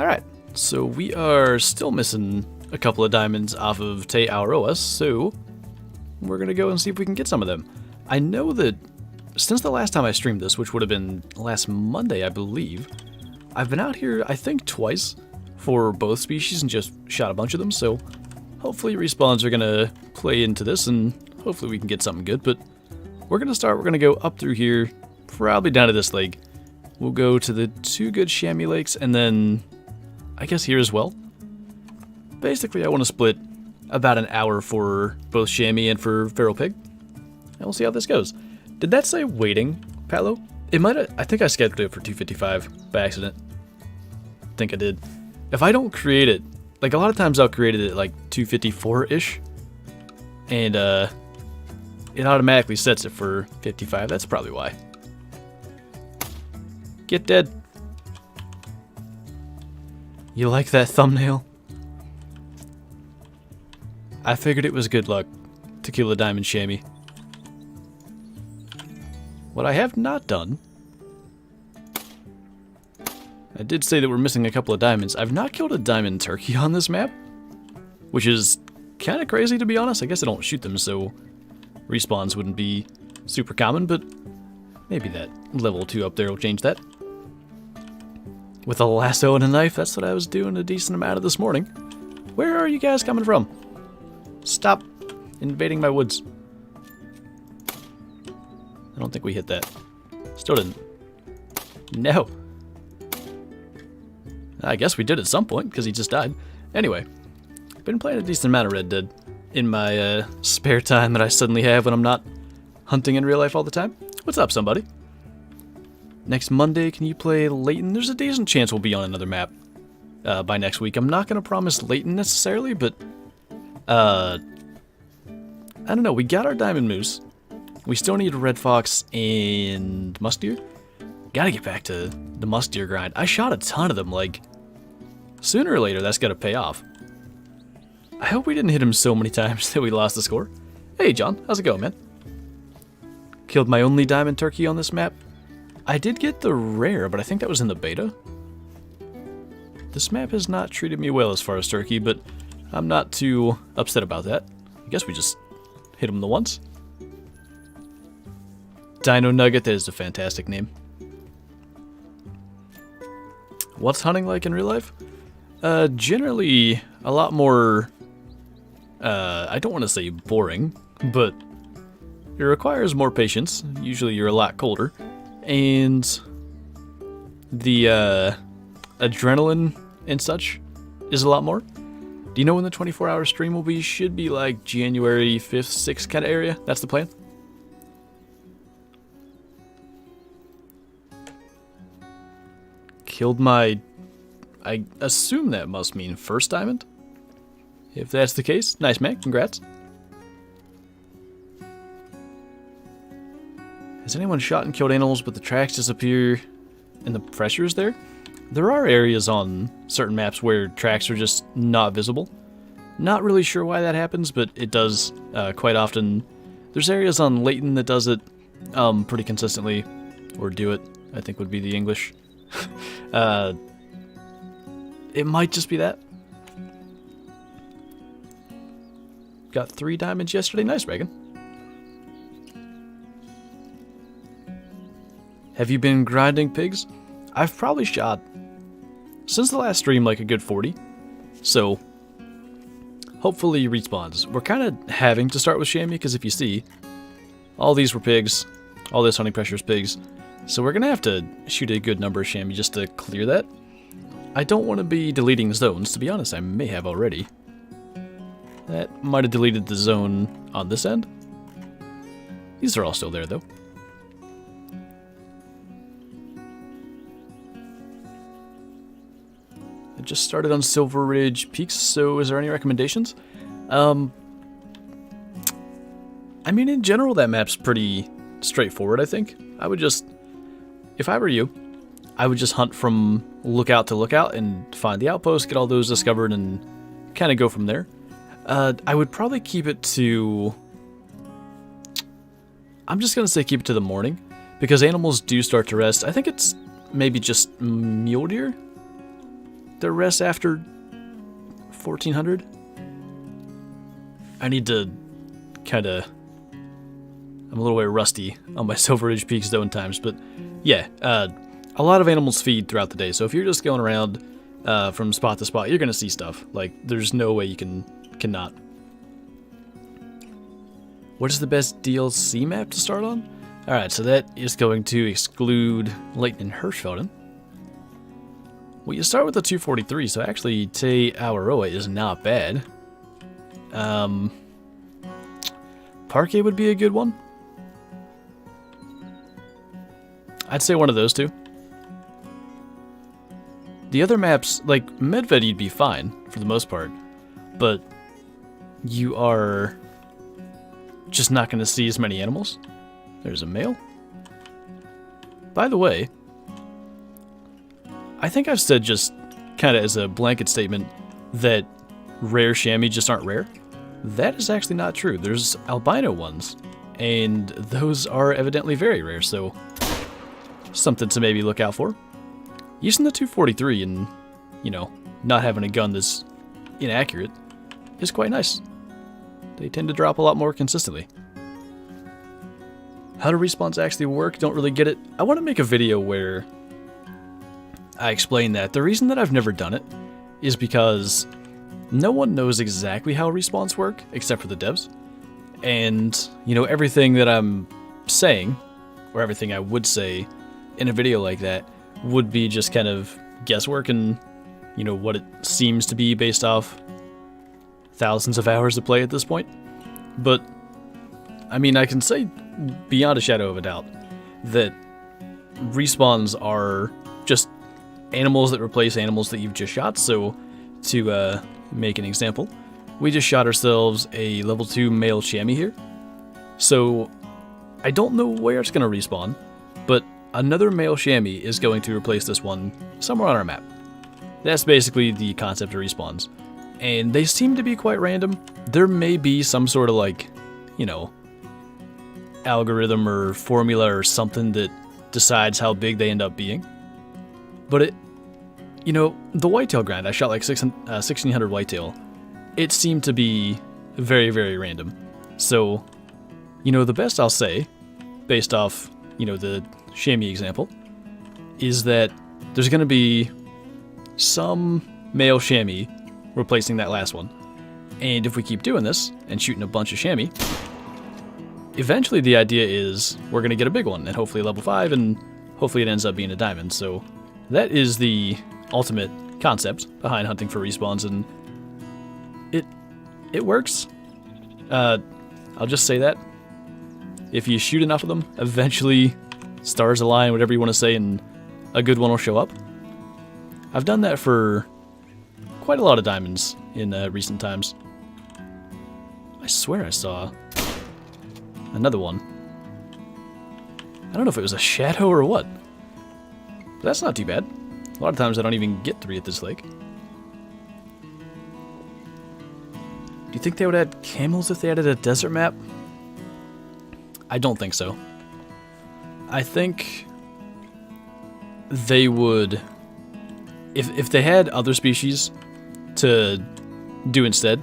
Alright, so we are still missing a couple of diamonds off of Te Awaroa, so we're going to go and see if we can get some of them. I know that since the last time I streamed this, which would have been last Monday, I believe, I've been out here, I think, twice for both species and just shot a bunch of them, so hopefully respawns are going to play into this and hopefully we can get something good. But we're going to go up through here, probably down to this lake. We'll go to the two good chamois lakes and then I guess here as well. Basically, I want to split about an hour for both chamois and for feral pig. And we'll see how this goes. Did that say waiting, Palo? It might have, I think I scheduled it for 2:55 by accident. I think I did. If I don't create it, like a lot of times I'll create it at like 2:54-ish. And it automatically sets it for 55. That's probably why. Get dead. You like that thumbnail? I figured it was good luck to kill a diamond chamois. What I have not done, I did say that we're missing a couple of diamonds. I've not killed a diamond turkey on this map, which is kind of crazy to be honest. I guess I don't shoot them, so respawns wouldn't be super common, but maybe that level 2 up there will change that. With a lasso and a knife, that's what I was doing a decent amount of this morning. Where are you guys coming from? Stop invading my woods. I don't think we hit that. Still didn't. No. I guess we did at some point, because he just died. Anyway, been playing a decent amount of Red Dead in my spare time that I suddenly have when I'm not hunting in real life all the time. What's up, somebody? Next Monday, can you play Laden? There's a decent chance we'll be on another map by next week. I'm not going to promise Laden necessarily, but I don't know. We got our diamond moose. We still need a red fox and musk deer. Gotta get back to the musk deer grind. I shot a ton of them, like, sooner or later that's gotta pay off. I hope we didn't hit him so many times that we lost the score. Hey John, how's it going, man? Killed my only diamond turkey on this map. I did get the rare, but I think that was in the beta. This map has not treated me well as far as turkey, but I'm not too upset about that. I guess we just hit him the once. Dino Nugget, that is a fantastic name. What's hunting like in real life? Generally a lot more, I don't want to say boring, but it requires more patience. Usually you're a lot colder. And the adrenaline and such is a lot more. Do you know when the 24-hour stream will be? Should be like January 5th, 6th kind of area. That's the plan. Killed my... I assume that must mean first diamond. If that's the case, nice man, congrats. Has anyone shot and killed animals but the tracks disappear and the pressure is there? There are areas on certain maps where tracks are just not visible. Not really sure why that happens, but it does quite often. There's areas on Laden that does it pretty consistently, or do it, I think would be the English. It might just be that. Got 3 diamonds yesterday. Nice, Reagan. Have you been grinding pigs? I've probably shot, since the last stream, like a good 40. So, hopefully respawns. We're kind of having to start with chamois, because if you see, all these were pigs. All this honey pressure is pigs. So we're going to have to shoot a good number of chamois just to clear that. I don't want to be deleting zones. To be honest, I may have already. That might have deleted the zone on this end. These are all still there, though. I just started on Silver Ridge Peaks, so is there any recommendations? I mean, in general, that map's pretty straightforward, I think. I would just... If I were you, I would just hunt from lookout to lookout and find the outpost, get all those discovered, and kind of go from there. I would probably keep it to... I'm just going to say keep it to the morning, because animals do start to rest. I think it's maybe just mule deer the rest after 1400. I need to kind of... I'm a little bit rusty on my Silver Ridge Peak Stone times, but yeah, a lot of animals feed throughout the day, so if you're just going around from spot to spot, you're going to see stuff. Like, there's no way you cannot. What is the best DLC map to start on? Alright, so that is going to exclude Laden and Hirschfelden. Well, you start with the 243, so actually Te Awaroa is not bad. Parquet would be a good one. I'd say one of those two. The other maps, like Medved, you'd be fine for the most part, but you are just not going to see as many animals. There's a male. By the way, I think I've said just kind of as a blanket statement that rare chamois just aren't rare. That is actually not true. There's albino ones, and those are evidently very rare, so something to maybe look out for. Using the 243 and, you know, not having a gun that's inaccurate is quite nice. They tend to drop a lot more consistently. How do respawns actually work? Don't really get it. I want to make a video where I explain that. The reason that I've never done it is because no one knows exactly how respawns work except for the devs. And, you know, everything that I'm saying, or everything I would say in a video like that, would be just kind of guesswork and, you know, what it seems to be based off thousands of hours of play at this point. But, I mean, I can say beyond a shadow of a doubt that respawns are just animals that replace animals that you've just shot. So, to make an example, we just shot ourselves a level 2 male chamois here. So, I don't know where it's going to respawn, but another male chamois is going to replace this one somewhere on our map. That's basically the concept of respawns. And they seem to be quite random. There may be some sort of, like, you know, algorithm or formula or something that decides how big they end up being. But it, you know, the whitetail grind, I shot like 1600 whitetail. It seemed to be very, very random. So, you know, the best I'll say, based off, you know, the chamois example, is that there's going to be some male chamois replacing that last one. And if we keep doing this and shooting a bunch of chamois, eventually the idea is we're going to get a big one and hopefully level 5, and hopefully it ends up being a diamond. So that is the ultimate concept behind hunting for respawns, and it works. I'll just say that. If you shoot enough of them, eventually stars align, whatever you want to say, and a good one will show up. I've done that for quite a lot of diamonds in recent times. I swear I saw another one. I don't know if it was a shadow or what. But that's not too bad. A lot of times I don't even get 3 at this lake. Do you think they would add camels if they added a desert map? I don't think so. I think they would... If they had other species to do instead,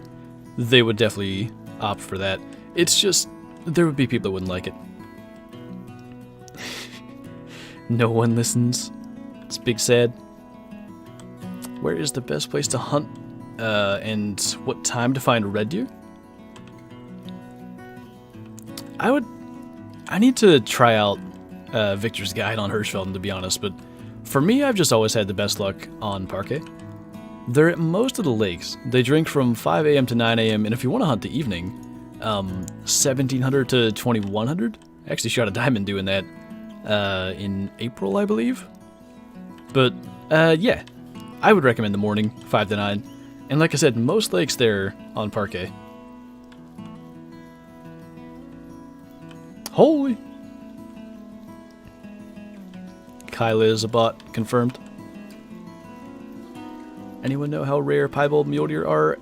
they would definitely opt for that. It's just, there would be people that wouldn't like it. No one listens. It's big sad. Where is the best place to hunt and what time to find red deer? I need to try out Victor's guide on Hirschfelden, to be honest, but for me, I've just always had the best luck on Parquet. They're at most of the lakes. They drink from 5 a.m. to 9 a.m., and if you want to hunt the evening, 1700 to 2100. I actually shot a diamond doing that in April, I believe. But, yeah, I would recommend the morning, 5 to 9. And like I said, most lakes there on Parquet. Holy! Kyla is a bot, confirmed. Anyone know how rare piebald mule deer are?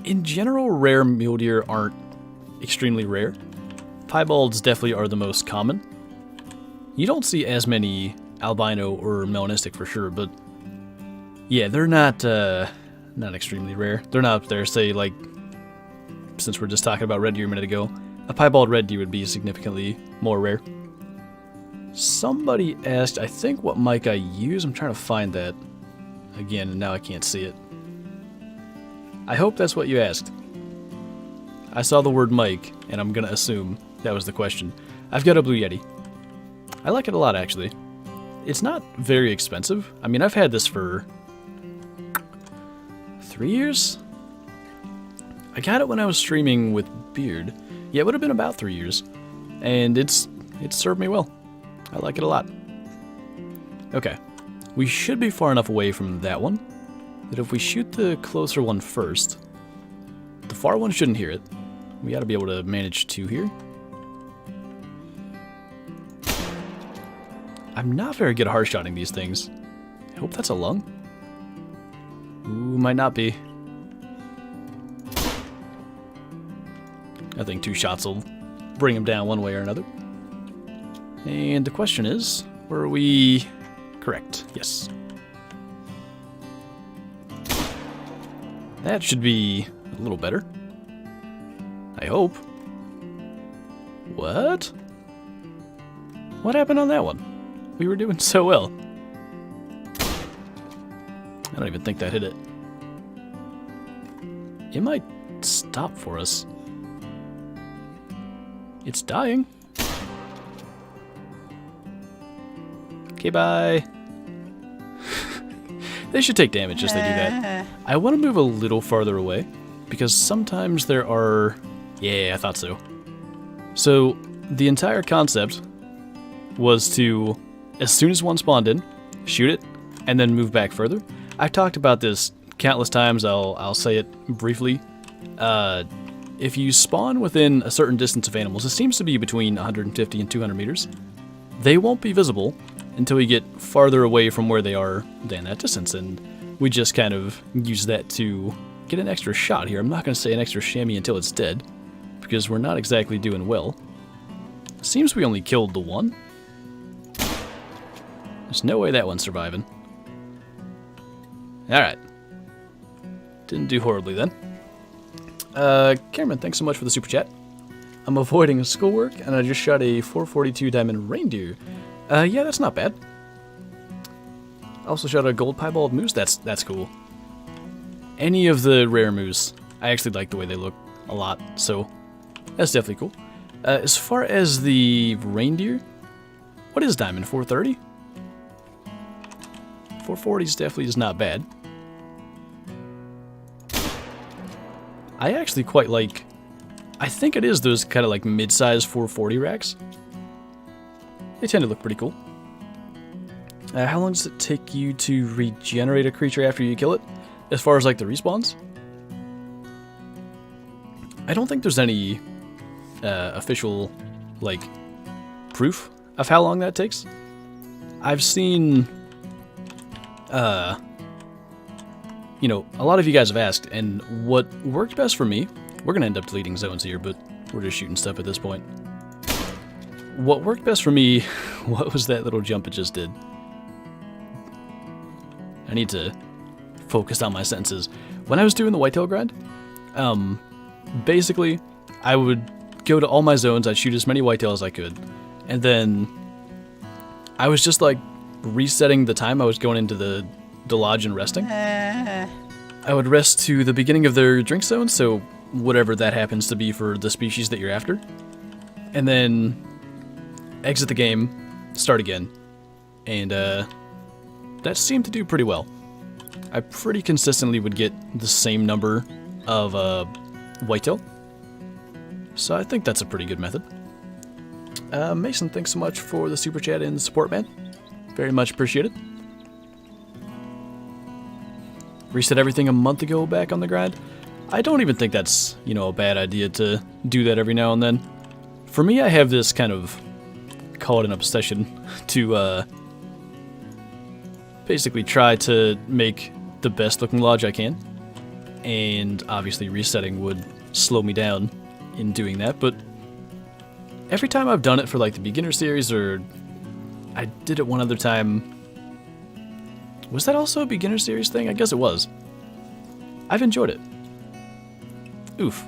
In general, rare mule deer aren't extremely rare. Piebalds definitely are the most common. You don't see as many albino or melanistic for sure, but yeah, they're not extremely rare. They're not up there, say, like, since we're just talking about red deer a minute ago, a piebald red deer would be significantly more rare. Somebody asked, I think, what mic I use. I'm trying to find that again, and now I can't see it. I hope that's what you asked. I saw the word mic, and I'm gonna assume that was the question. I've got a Blue Yeti. I like it a lot, actually. It's not very expensive. I mean, I've had this for 3 years? I got it when I was streaming with Beard. Yeah, it would have been about 3 years. And it's served me well. I like it a lot. Okay. We should be far enough away from that one that if we shoot the closer one first, the far one shouldn't hear it. We gotta be able to manage 2 here. I'm not very good at hard-shotting these things. I hope that's a lung. Ooh, might not be. I think 2 shots will bring him down one way or another. And the question is, were we correct? Yes. That should be a little better. I hope. What? What happened on that one? We were doing so well. I don't even think that hit it. It might stop for us. It's dying. Okay, bye. They should take damage as they do that. I want to move a little farther away, because sometimes there are... Yeah, I thought so. So, the entire concept was to, as soon as one spawned in, shoot it, and then move back further. I've talked about this countless times, I'll say it briefly. If you spawn within a certain distance of animals, it seems to be between 150 and 200 meters, they won't be visible until we get farther away from where they are than that distance, and we just kind of use that to get an extra shot here. I'm not going to say an extra chamois until it's dead, because we're not exactly doing well. Seems we only killed the one. There's no way that one's surviving. Alright. Didn't do horribly then. Cameron, thanks so much for the super chat. I'm avoiding schoolwork, and I just shot a 442 diamond reindeer. Yeah, that's not bad. I also shot a gold piebald moose. That's cool. Any of the rare moose, I actually like the way they look a lot, so that's definitely cool. As far as the reindeer, what is diamond? 430? 440 is definitely is not bad. I actually quite like, I think it is those kind of like mid-size 440 racks. They tend to look pretty cool. How long does it take you to regenerate a creature after you kill it? As far as like the respawns? I don't think there's any official like proof of how long that takes. I've seen, you know, a lot of you guys have asked, and what worked best for me, we're going to end up deleting zones here, but we're just shooting stuff at this point. What worked best for me, what was that little jump it just did? I need to focus on my sentences. When I was doing the whitetail grind, basically, I would go to all my zones, I'd shoot as many whitetail as I could, and then I was just like resetting the time I was going into the lodge and resting. I would rest to the beginning of their drink zone, so whatever that happens to be for the species that you're after, and then exit the game, start again, and that seemed to do pretty well. I pretty consistently would get the same number of whitetail, so I think that's a pretty good method. Mason, thanks so much for the super chat and support, man. Very much appreciated. Reset everything a month ago back on the grind. I don't even think that's, you know, a bad idea to do that every now and then. For me, I have this kind of, call it an obsession, to basically try to make the best looking lodge I can. And obviously resetting would slow me down in doing that, but every time I've done it for like the beginner series, or I did it one other time. Was that also a beginner series thing? I guess it was. I've enjoyed it. Oof.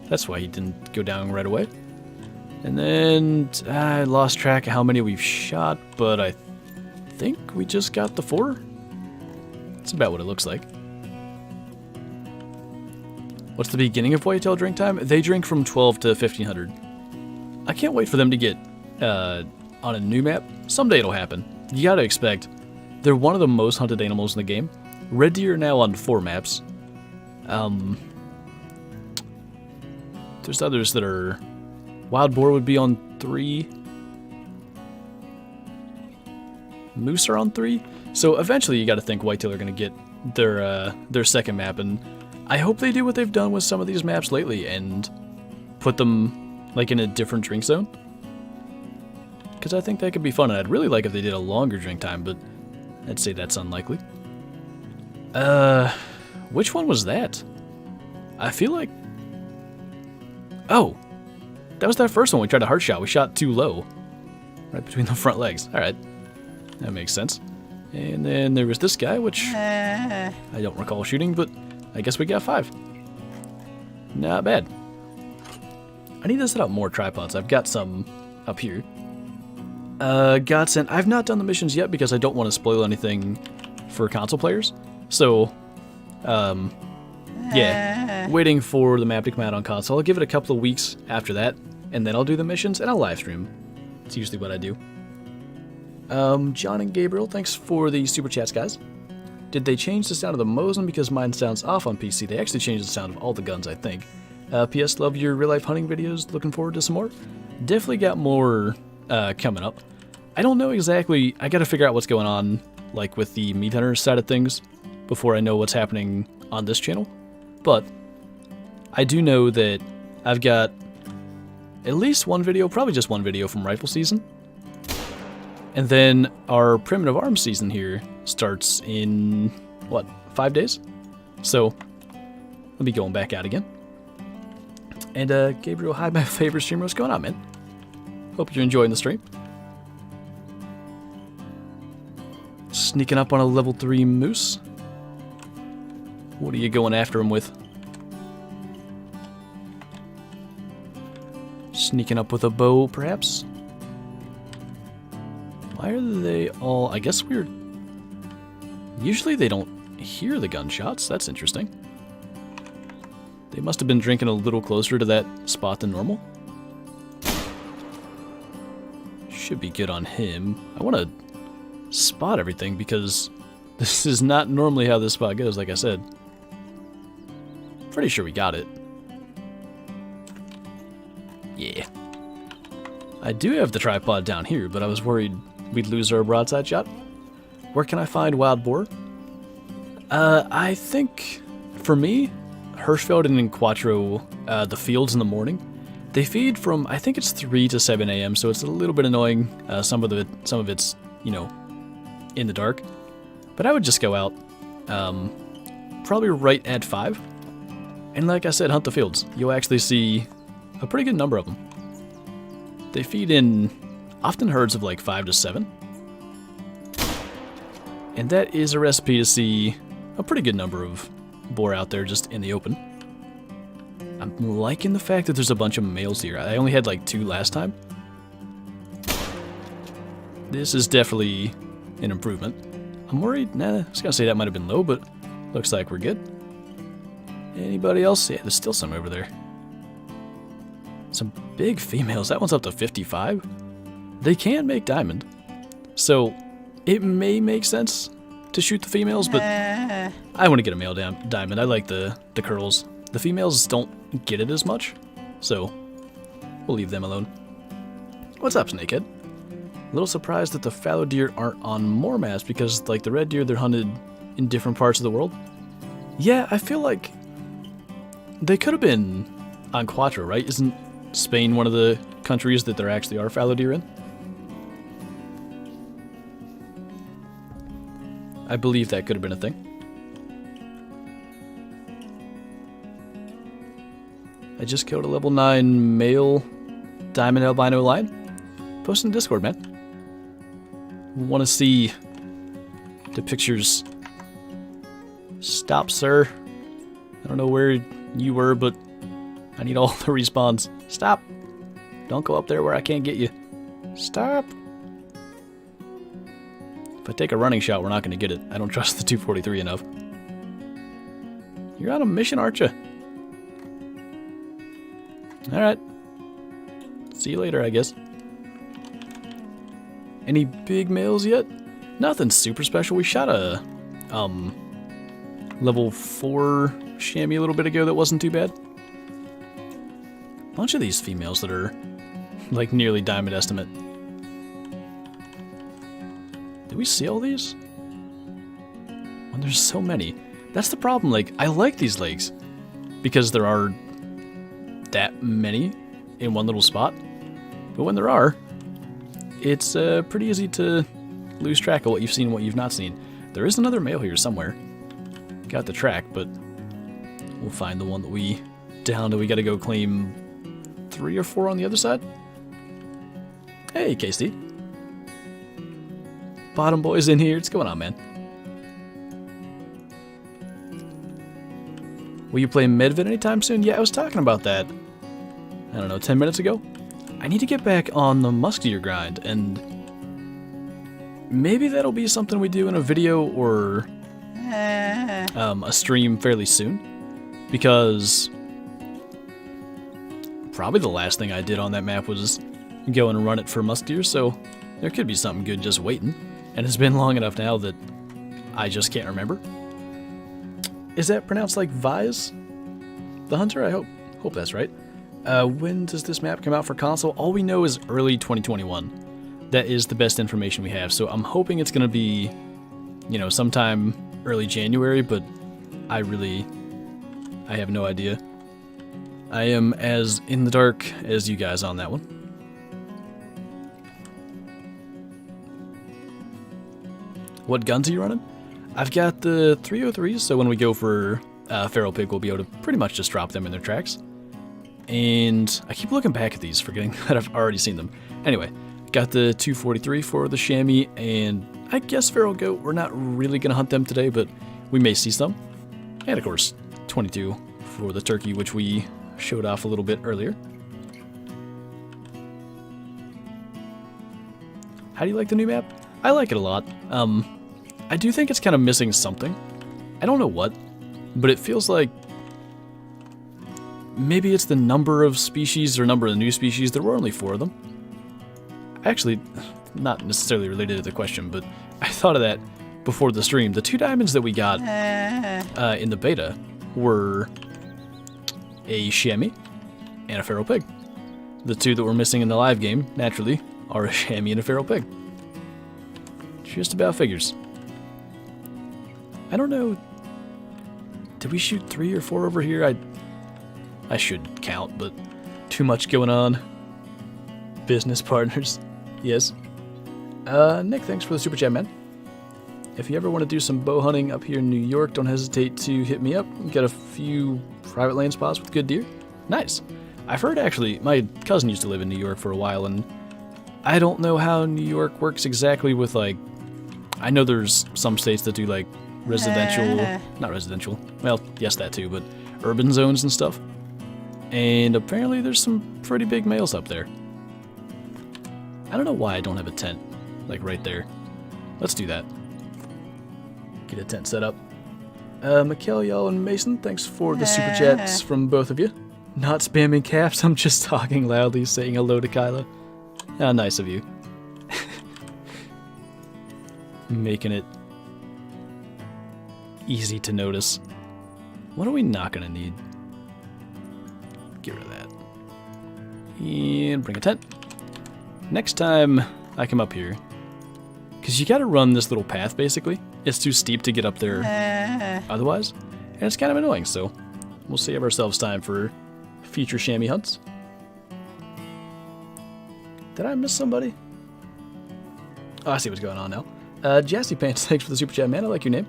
That's why he didn't go down right away. And then I lost track of how many we've shot, but I think we just got the 4. That's about what it looks like. What's the beginning of Whitetail drink time? They drink from 12 to 1500. I can't wait for them to get on a new map. Someday it'll happen. You gotta expect. They're one of the most hunted animals in the game. Red deer are now on 4 maps. There's others that are... Wild boar would be on 3. Moose are on 3. So eventually you got to think Whitetail are going to get their second map, and I hope they do what they've done with some of these maps lately and put them like in a different drink zone. Because I think that could be fun, and I'd really like if they did a longer drink time, but I'd say that's unlikely. Which one was that? I feel like... Oh! That was that first one we tried a heart shot. We shot too low. Right between the front legs. Alright. That makes sense. And then there was this guy, which I don't recall shooting, but I guess we got 5. Not bad. I need to set up more tripods. I've got some up here. Godsend. I've not done the missions yet because I don't want to spoil anything for console players. So, yeah. Waiting for the map to come out on console. I'll give it a couple of weeks after that, and then I'll do the missions, and I'll live stream. It's usually what I do. John and Gabriel, thanks for the super chats, guys. Did they change the sound of the Mosin because mine sounds off on PC? They actually changed the sound of all the guns, I think. P.S. Love your real-life hunting videos. Looking forward to some more. Definitely got more coming up. I don't know exactly. I got to figure out what's going on, like with the meat hunter side of things, before I know what's happening on this channel. But I do know that I've got at least one video, probably just one video from rifle season. And then our primitive arms season here starts in, what, 5 days? So, I'll be going back out again. And, Gabriel, hi, my favorite streamer. What's going on, man? Hope you're enjoying the stream. Sneaking up on a level 3 moose. What are you going after him with? Sneaking up with a bow, perhaps? Why are they all... I guess we're... Usually they don't hear the gunshots. That's interesting. They must have been drinking a little closer to that spot than normal. Should be good on him. I want to spot everything because this is not normally how this spot goes, like I said. Pretty sure we got it. Yeah. I do have the tripod down here, but I was worried we'd lose our broadside shot. Where can I find wild boar? I think, for me, Hirschfeld and in Quattro, the fields in the morning, they feed from, I think it's 3 to 7 a.m., so it's a little bit annoying. Some of it's, you know, in the dark. But I would just go out, probably right at 5. And like I said, hunt the fields. You'll actually see a pretty good number of them. They feed in often herds of like 5 to 7. And that is a recipe to see a pretty good number of boar out there just in the open. I'm liking the fact that there's a bunch of males here. I only had like 2 last time. This is definitely an improvement. I'm worried, I was gonna say that might have been low, but looks like we're good. Anybody else? Yeah, there's still some over there. Some big females. That one's up to 55. They can make diamond. So, it may make sense to shoot the females, but I want to get a male diamond. I like the curls. The females don't get it as much, so we'll leave them alone. What's up, Snakehead? A little surprised that the fallow deer aren't on more maps because, like the red deer, they're hunted in different parts of the world. Yeah, I feel like they could have been on Quattro, right? Isn't Spain one of the countries that there actually are fallow deer in? I believe that could have been a thing. I just killed a level 9 male diamond albino lion. Post in Discord, man. want to see the pictures. Stop, sir. I don't know where you were, but I need all the respawns. Stop. Don't go up there where I can't get you. Stop. If I take a running shot, we're not going to get it. I don't trust the 243 enough. You're on a mission, aren't you? Alright. See you later, I guess. Any big males yet? Nothing super special. We shot a level 4 chamois a little bit ago that wasn't too bad. Bunch of these females that are like nearly diamond estimate. Did we see all these? When there's so many. That's the problem. Like, I like these lakes because there are that many in one little spot. But when there are, it's pretty easy to lose track of what you've seen and what you've not seen. There is another male here somewhere. Got the track, but we'll find the one that we downed and we gotta go claim 3 or 4 on the other side. Hey, KC. Bottom boy's in here. What's going on, man? Will you play Medvid anytime soon? Yeah, I was talking about that, I don't know, 10 minutes ago. I need to get back on the musk deer grind, and maybe that'll be something we do in a video or a stream fairly soon, because probably the last thing I did on that map was go and run it for musk deer, so there could be something good just waiting, and it's been long enough now that I just can't remember. Is that pronounced like Vise? The Hunter? I hope that's right. When does this map come out for console? All we know is early 2021. That is the best information we have, so I'm hoping it's going to be, you know, sometime early January, but I have no idea. I am as in the dark as you guys on that one. What guns are you running? I've got the 303s, so when we go for feral pig, we'll be able to pretty much just drop them in their tracks. And I keep looking back at these, forgetting that I've already seen them. Anyway, got the 243 for the chamois, and I guess feral goat. We're not really going to hunt them today, but we may see some. And of course, 22 for the turkey, which we showed off a little bit earlier. How do you like the new map? I like it a lot. I do think it's kind of missing something. I don't know what, but it feels like maybe it's the number of species or number of the new species. There were only 4 of them. Actually, not necessarily related to the question, but I thought of that before the stream. The 2 diamonds that we got in the beta were a chamois and a feral pig. The 2 that were missing in the live game, naturally, are a chamois and a feral pig. Just about figures. I don't know. Did we shoot 3 or 4 over here? I should count, but too much going on. Business partners. Yes. Nick, thanks for the super chat, man. If you ever want to do some bow hunting up here in New York, don't hesitate to hit me up. We've got a few private land spots with good deer. Nice. I've heard, actually, my cousin used to live in New York for a while, and I don't know how New York works exactly with, like, I know there's some states that do, like, residential, not residential, well, yes, that too, but urban zones and stuff. And apparently there's some pretty big males up there. I don't know why I don't have a tent, like, right there. Let's do that. Get a tent set up. Mikkel, y'all, and Mason, thanks for the super chats from both of you. Not spamming caps, I'm just talking loudly, saying hello to Kyla. How nice of you. Making it easy to notice. What are we not gonna need? Get rid of that. And bring a tent. Next time I come up here, because you gotta run this little path basically. It's too steep to get up there otherwise, and it's kind of annoying, so we'll save ourselves time for future chamois hunts. Did I miss somebody? Oh, I see what's going on now. Jassy Pants, thanks for the super chat, man. I like your name.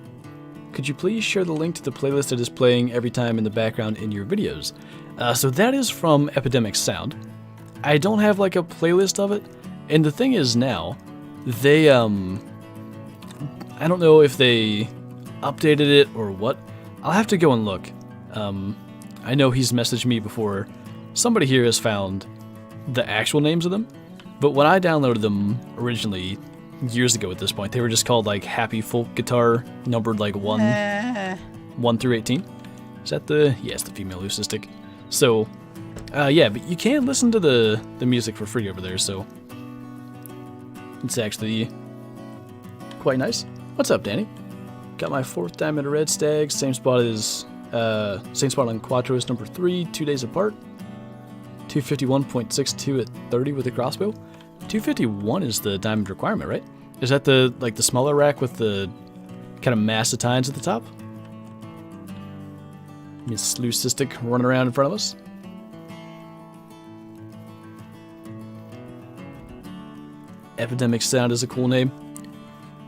Could you please share the link to the playlist that is playing every time in the background in your videos? So that is from Epidemic Sound. I don't have like a playlist of it, and the thing is now, They, I don't know if they updated it or what. I'll have to go and look. I know he's messaged me before. Somebody here has found the actual names of them, but when I downloaded them originally, years ago at this point, they were just called like Happy Folk Guitar, numbered like 1 through 18. Is that the... yeah, it's the female leucistic. So, yeah, but you can listen to the music for free over there, so it's actually quite nice. What's up, Danny? Got my 4th diamond of red stag, same spot as, same spot on Quattros number 3, 2 days apart. 251.62 at 30 with the crossbow. 251 is the diamond requirement, right? Is that the, like, the smaller rack with the kind of massive tines at the top? Miss Leucistic running around in front of us. Epidemic Sound is a cool name.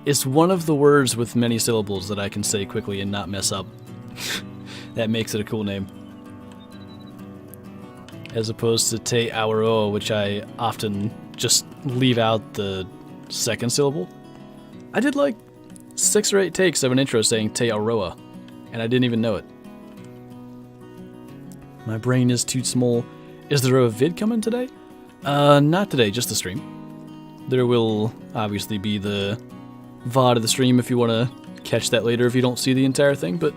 It's one of the words with many syllables that I can say quickly and not mess up. That makes it a cool name. As opposed to Te Awaroa, which I often just leave out the second syllable. I did like 6 or 8 takes of an intro saying Te Awaroa, and I didn't even know it. My brain is too small. Is there a vid coming today? Not today, just the stream. There will obviously be the VOD of the stream if you want to catch that later if you don't see the entire thing, but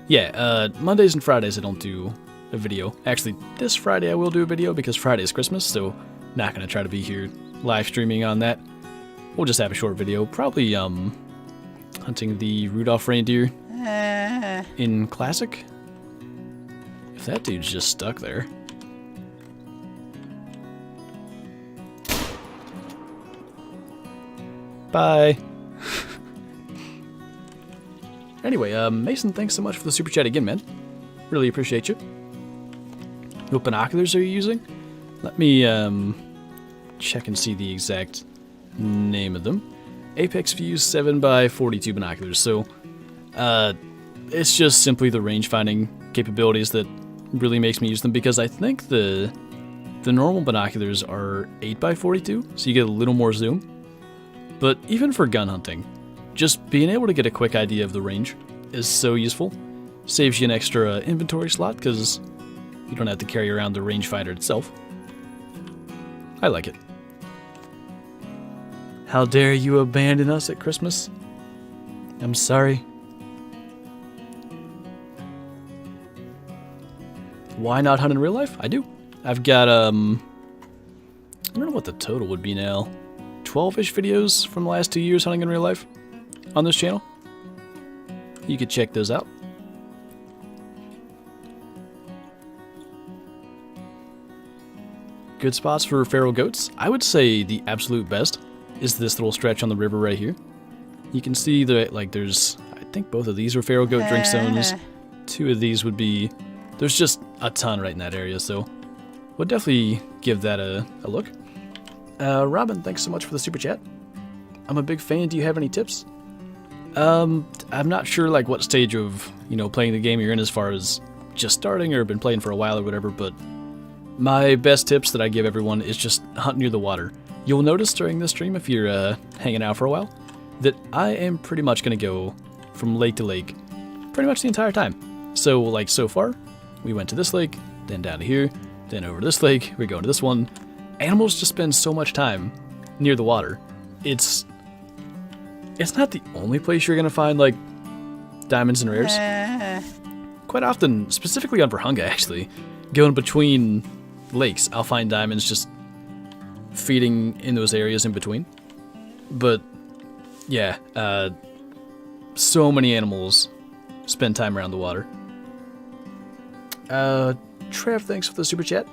yeah, Mondays and Fridays I don't do a video. Actually, this Friday I will do a video because Friday is Christmas, so not going to try to be here live streaming on that. We'll just have a short video, probably hunting the Rudolph reindeer in Classic. If that dude's just stuck there. Bye. Anyway, Mason, thanks so much for the super chat again, man. Really appreciate you. What binoculars are you using? Let me check and see the exact name of them. Apex Fuse 7x42 binoculars. So, it's just simply the range finding capabilities that really makes me use them, because I think the normal binoculars are 8x42, so you get a little more zoom. But even for gun hunting, just being able to get a quick idea of the range is so useful. Saves you an extra inventory slot because you don't have to carry around the rangefinder itself. I like it. How dare you abandon us at Christmas? I'm sorry. Why not hunt in real life? I do. I've got, I don't know what the total would be now. 12-ish videos from the last 2 years hunting in real life on this channel. You could check those out. Good spots for feral goats. I would say the absolute best is this little stretch on the river right here. You can see that, like, there's, I think both of these are feral goat drink zones. 2 of these would be, there's just a ton right in that area, so we'll definitely give that a look. Robin, thanks so much for the super chat. I'm a big fan. Do you have any tips? I'm not sure, like, what stage of, you know, playing the game you're in as far as just starting or been playing for a while or whatever, but my best tips that I give everyone is just hunt near the water. You'll notice during this stream, if you're hanging out for a while, that I am pretty much going to go from lake to lake pretty much the entire time. So, like, so far, we went to this lake, then down to here, then over to this lake, we're going to this one. Animals just spend so much time near the water. It's not the only place you're going to find, like, diamonds and rares. Quite often, specifically on Virunga, actually, going between lakes, I'll find diamonds just feeding in those areas in between. But, yeah, so many animals spend time around the water. Trev, thanks for the super chat.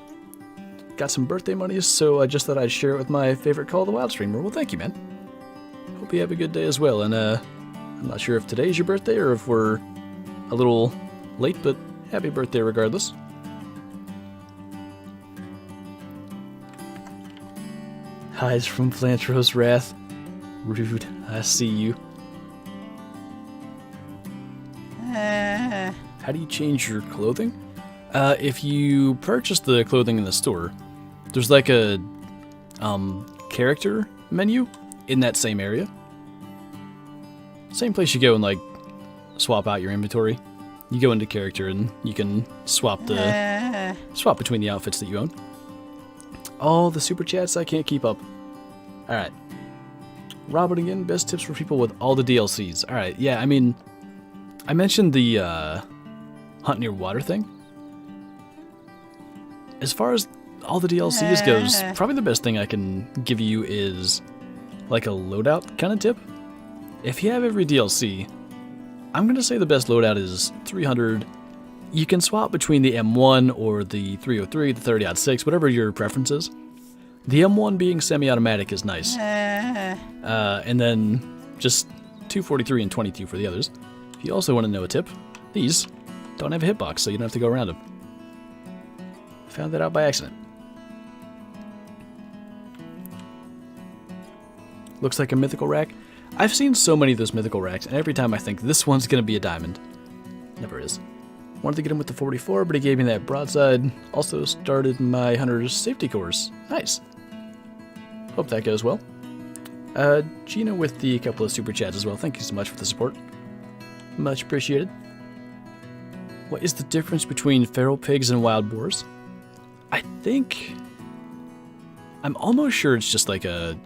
Got some birthday monies, so I just thought I'd share it with my favorite Call of the Wild streamer. Well, thank you, man. Hope you have a good day as well. And I'm not sure if today's your birthday or if we're a little late, but happy birthday regardless. Hides from Flantro's wrath. Rude, I see you. How do you change your clothing? If you purchase the clothing in the store, there's like a character menu in that same area. Same place you go and, like, swap out your inventory. You go into character and you can swap between the outfits that you own. All the super chats, I can't keep up. Alright. Robin again, best tips for people with all the DLCs. Alright, yeah, I mean, I mentioned the hunt near water thing. As far as all the DLCs goes, probably the best thing I can give you is like a loadout kind of tip. If you have every DLC, I'm going to say the best loadout is 300. You can swap between the M1 or the 303, the 30-06, whatever your preference is. The M1 being semi-automatic is nice. And then just 243 and 22 for the others. If you also want to know a tip, these don't have a hitbox, so you don't have to go around them. Found that out by accident. Looks like a mythical rack. I've seen so many of those mythical racks, and every time I think this one's going to be a diamond. Never is. Wanted to get him with the 44, but he gave me that broadside. Also started my hunter's safety course. Nice. Hope that goes well. Gina with the couple of super chats as well. Thank you so much for the support. Much appreciated. What is the difference between feral pigs and wild boars? I think... I'm almost sure it's just like a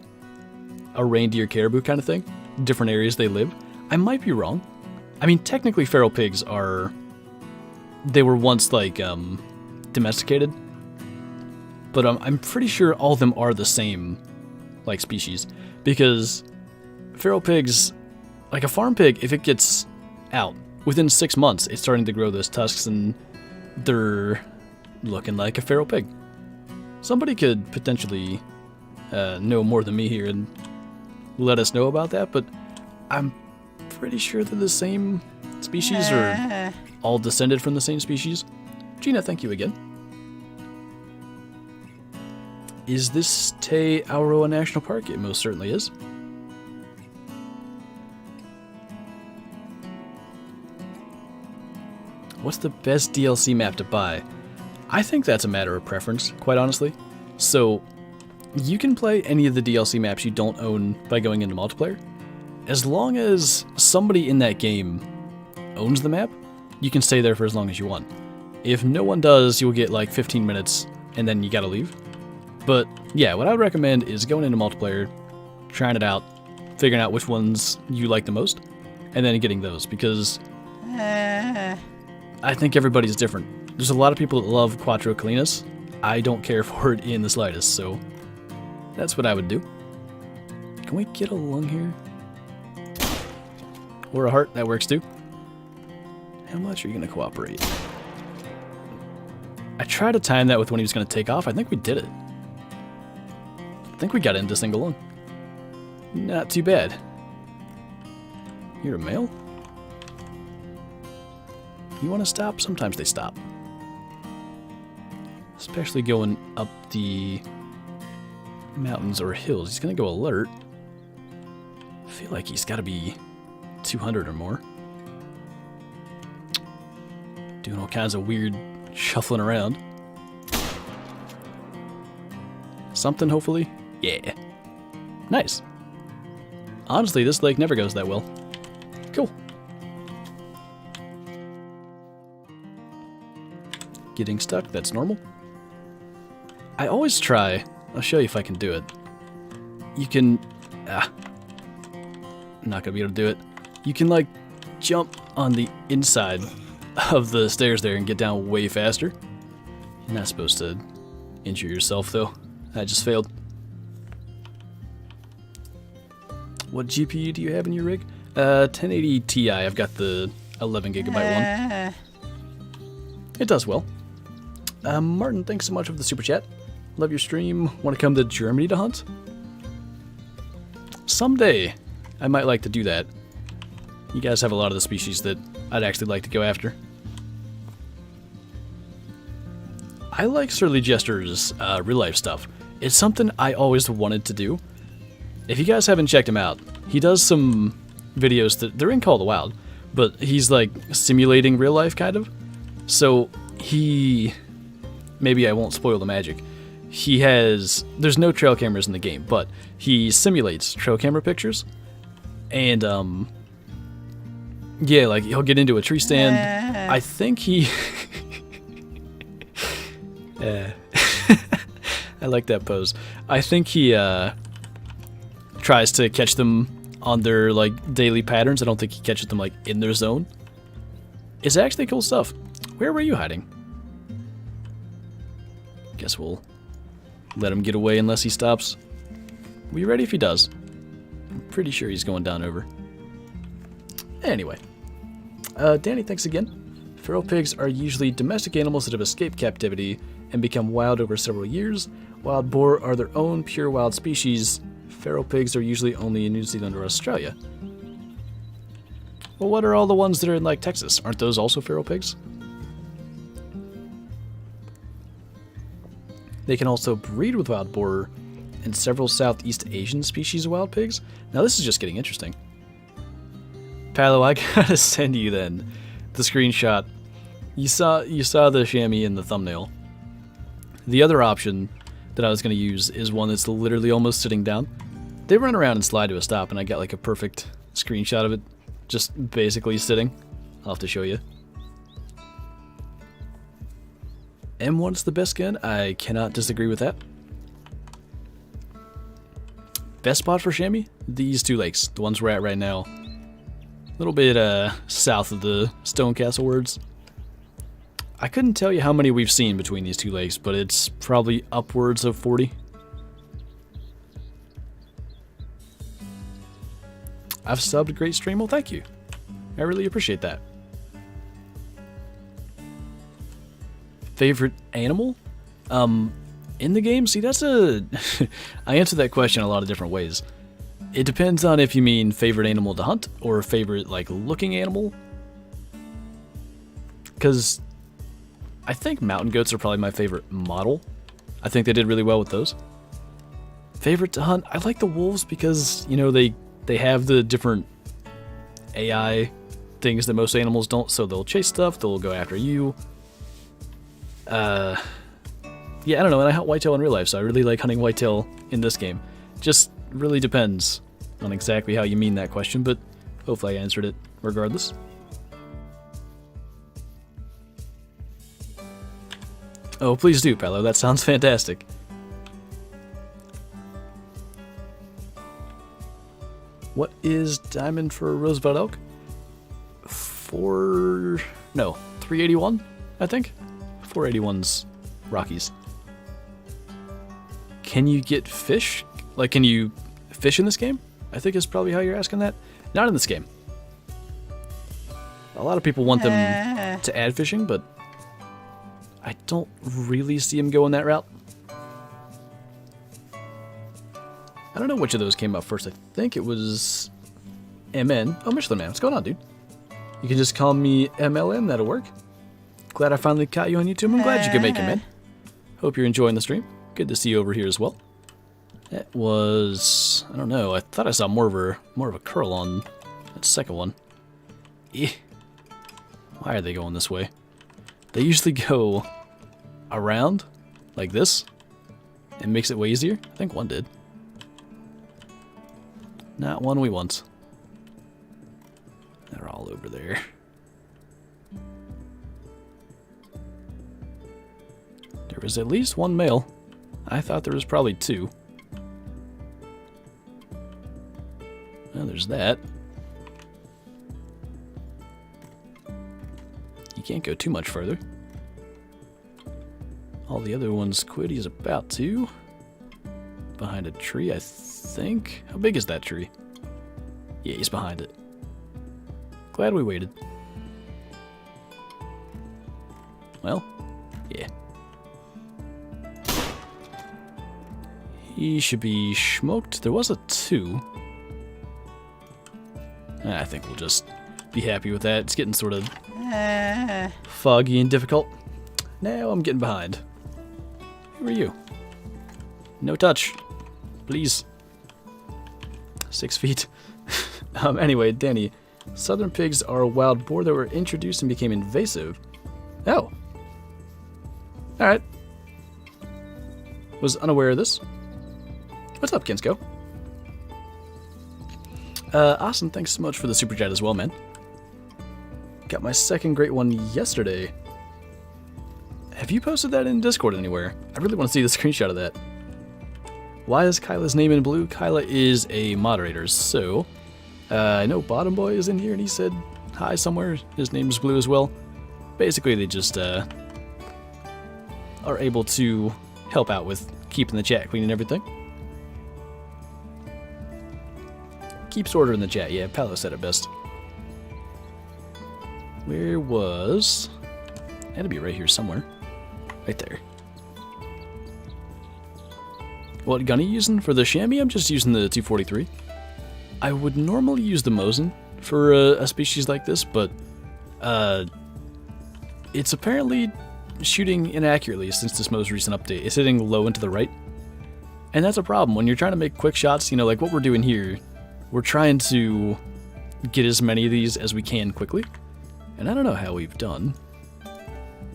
reindeer caribou kind of thing. Different areas they live. I might be wrong. I mean, technically feral pigs are... They were once, like, domesticated. But I'm pretty sure all of them are the same, like, species. Because feral pigs, like a farm pig, if it gets out, within 6 months, it's starting to grow those tusks and they're looking like a feral pig. Somebody could potentially know more than me here and let us know about that, but I'm pretty sure they're the same species or all descended from the same species. Gina, thank you again. Is this Te Awaroa National Park? It most certainly is. What's the best DLC map to buy? I think that's a matter of preference, quite honestly. So, you can play any of the DLC maps you don't own by going into multiplayer. As long as somebody in that game owns the map, you can stay there for as long as you want. If no one does, you'll get like 15 minutes and then you gotta leave. But yeah, what I would recommend is going into multiplayer, trying it out, figuring out which ones you like the most, and then getting those, because I think everybody's different. There's a lot of people that love Quattro Colinas. I don't care for it in the slightest, so that's what I would do. Can we get a lung here? Or a heart, that works too. How much are you going to cooperate? I tried to time that with when he was going to take off. I think we did it. I think we got into single lung. Not too bad. You're a male? You want to stop? Sometimes they stop. Especially going up the mountains or hills. He's going to go alert. I feel like he's got to be 200 or more. Doing all kinds of weird shuffling around. Something, hopefully. Yeah. Nice. Honestly, this lake never goes that well. Cool. Getting stuck, that's normal. I always try. I'll show you if I can do it. You can... I'm not gonna be able to do it. You can, like, jump on the inside of the stairs there and get down way faster. You're not supposed to injure yourself, though. I just failed. What GPU do you have in your rig? 1080 Ti. I've got the 11 gigabyte one. It does well. Martin, thanks so much for the super chat. Love your stream. Want to come to Germany to hunt? Someday, I might like to do that. You guys have a lot of the species that I'd actually like to go after. I like Surly Jester's real life stuff. It's something I always wanted to do. If you guys haven't checked him out, he does some videos that they're in Call of the Wild, but he's like simulating real life kind of. So he, maybe I won't spoil the magic. there's no trail cameras in the game, but he simulates trail camera pictures. And, yeah, like, he'll get into a tree stand. I think he... I like that pose. I think he, tries to catch them on their, like, daily patterns. I don't think he catches them, like, in their zone. It's actually cool stuff. Where were you hiding? Guess we'll let him get away unless he stops. Will you ready if he does? I'm pretty sure he's going down over. Anyway. Danny, thanks again. Feral pigs are usually domestic animals that have escaped captivity and become wild over several years. Wild boar are their own pure wild species. Feral pigs are usually only in New Zealand or Australia. Well, what are all the ones that are in, like, Texas? Aren't those also feral pigs? They can also breed with wild boar and several Southeast Asian species of wild pigs. Now this is just getting interesting. Palo, I gotta send you then the screenshot. You saw the chamois in the thumbnail. The other option that I was gonna use is one that's literally almost sitting down. They run around and slide to a stop, and I got like a perfect screenshot of it, just basically sitting. I'll have to show you. M1's the best gun. I cannot disagree with that. Best spot for chamois? These two lakes, the ones we're at right now. A little bit south of the Stonecastle words. I couldn't tell you how many we've seen between these two lakes, but it's probably upwards of 40. I've subbed a great stream. Well, thank you. I really appreciate that. Favorite animal? In the game? See, that's a... I answer that question a lot of different ways. It depends on if you mean favorite animal to hunt or favorite, like, looking animal. Because I think mountain goats are probably my favorite model. I think they did really well with those. Favorite to hunt? I like the wolves because, you know, they have the different AI things that most animals don't, so they'll chase stuff, they'll go after you. Yeah, I don't know, and I hunt whitetail in real life, so I really like hunting whitetail in this game. Just really depends on exactly how you mean that question, but hopefully I answered it regardless. Oh, please do, Palo, that sounds fantastic. What is diamond for Roosevelt elk? 381, I think? 481's Rockies. Can you get fish? Like, can you fish in this game? I think is probably how you're asking that. Not in this game. A lot of people want them to add fishing, but I don't really see them going that route. I don't know which of those came up first. I think it was MN. Oh, Michelin Man, what's going on, dude? You can just call me MLN, that'll work. Glad I finally caught you on YouTube. I'm glad you could make it, man. Hope you're enjoying the stream. Good to see you over here as well. That was... I don't know. I thought I saw more of a curl on that second one. Eh. Why are they going this way? They usually go around like this. It makes it way easier. I think one did. Not one we want. They're all over there. There was at least one male. I thought there was probably two. Well, there's that. You can't go too much further. All the other ones quit. He's about to. Behind a tree, I think. How big is that tree? Yeah, he's behind it. Glad we waited. Well, yeah. He should be smoked. There was a 2. I think we'll just be happy with that. It's getting sort of foggy and difficult. Now I'm getting behind. Who are you? No touch. Please. 6 feet. Anyway, Danny. Southern pigs are a wild boar that were introduced and became invasive. Oh. Alright. Was unaware of this. What's up, Kinsko? Awesome, thanks so much for the super chat as well, man. Got my second great one yesterday. Have you posted that in Discord anywhere? I really want to see the screenshot of that. Why is Kyla's name in blue? Kyla is a moderator, so... I know Bottom Boy is in here, and he said hi somewhere. His name's blue as well. Basically, they just, are able to help out with keeping the chat clean and everything. Keeps order in the chat. Yeah, Paolo said it best. Where was... Had to be right here somewhere. Right there. What gun are you using? For the chamois, I'm just using the 243. I would normally use the Mosin for a species like this, but it's apparently shooting inaccurately since this most recent update. It's hitting low and to the right. And that's a problem. When you're trying to make quick shots, you know, like what we're doing here, we're trying to get as many of these as we can quickly. And I don't know how we've done.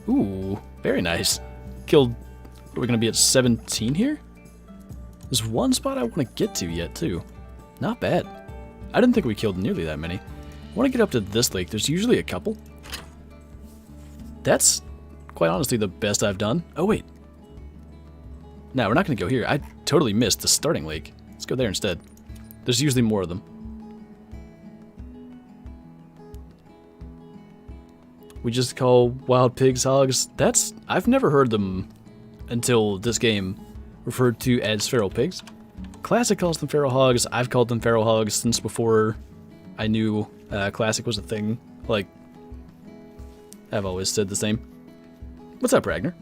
Ooh, very nice. Killed, what are we going to be at 17 here? There's one spot I want to get to yet, too. Not bad. I didn't think we killed nearly that many. I want to get up to this lake. There's usually a couple. That's, quite honestly, the best I've done. Oh, wait. No, we're not going to go here. I totally missed the starting lake. Let's go there instead. There's usually more of them. We just call wild pigs hogs. That's... I've never heard them until this game referred to as feral pigs. Classic calls them feral hogs. I've called them feral hogs since before I knew Classic was a thing. Like, I've always said the same. What's up, Ragnar?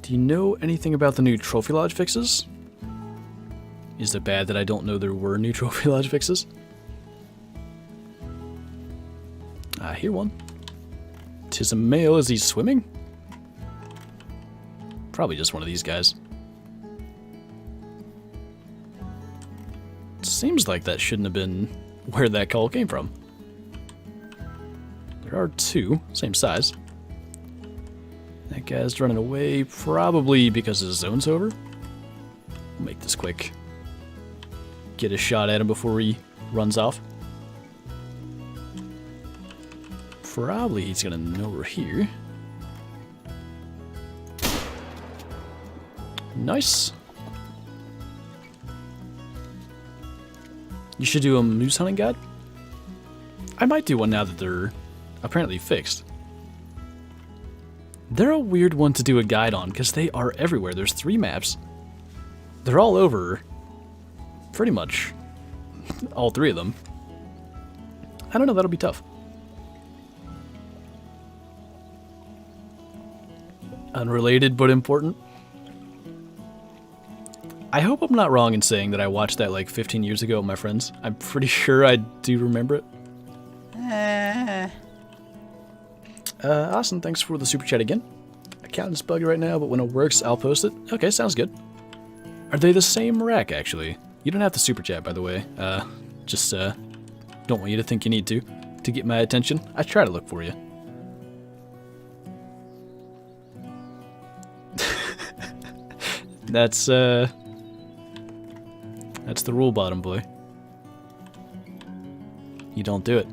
Do you know anything about the new Trophy Lodge fixes? Is it bad that I don't know there were new Trophy Lodge fixes? I hear one. 'Tis a male. Is he swimming? Probably just one of these guys. Seems like that shouldn't have been where that call came from. There are two, same size. That guy's running away, probably because his zone's over. We'll make this quick. Get a shot at him before he runs off. Probably he's gonna know we're here. Nice. You should do a moose hunting guide? I might do one now that they're apparently fixed. They're a weird one to do a guide on because they are everywhere. There's 3 maps. They're all over pretty much all 3 of them. I don't know, that'll be tough. Unrelated but important. I hope I'm not wrong in saying that I watched that like 15 years ago with my friends. I'm pretty sure I do remember it. Awesome, thanks for the super chat again. Account's buggy right now, but when it works, I'll post it. Okay, sounds good. Are they the same rack, actually? You don't have to super chat, by the way. Just don't want you to think you need to get my attention. I try to look for you. That's the rule, Bottom Boy. You don't do it.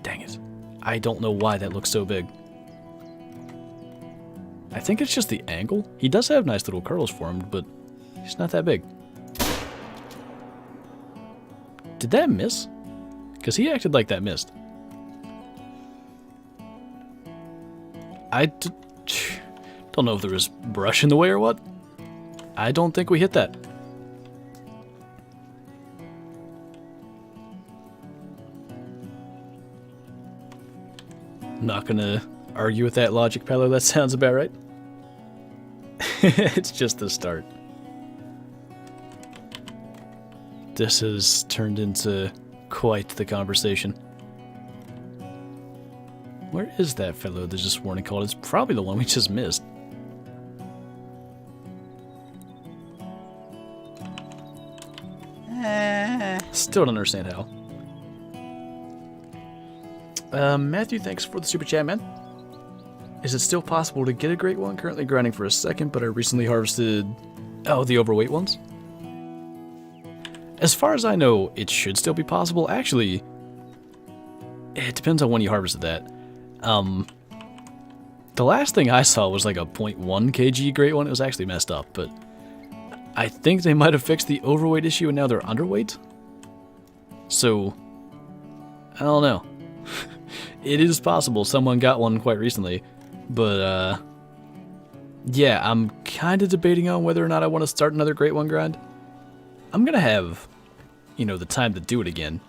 Dang it. I don't know why that looks so big. I think it's just the angle. He does have nice little curls formed, but he's not that big. Did that miss? Because he acted like that missed. I don't know if there was brush in the way or what. I don't think we hit that. Not gonna argue with that logic, Paolo. That sounds about right. It's just the start. This has turned into quite the conversation. Where is that fellow that just warning called? It's probably the one we just missed. Still don't understand how. Matthew, thanks for the super chat, man. Is it still possible to get a great one? Currently grinding for a second, but I recently harvested... Oh, the overweight ones? As far as I know, it should still be possible. Actually, it depends on when you harvested that. The last thing I saw was like a 0.1 kg great one. It was actually messed up, but I think they might have fixed the overweight issue and now they're underweight. So, I don't know. It is possible someone got one quite recently, but yeah, I'm kind of debating on whether or not I want to start another great one grind. I'm gonna have, you know, the time to do it again.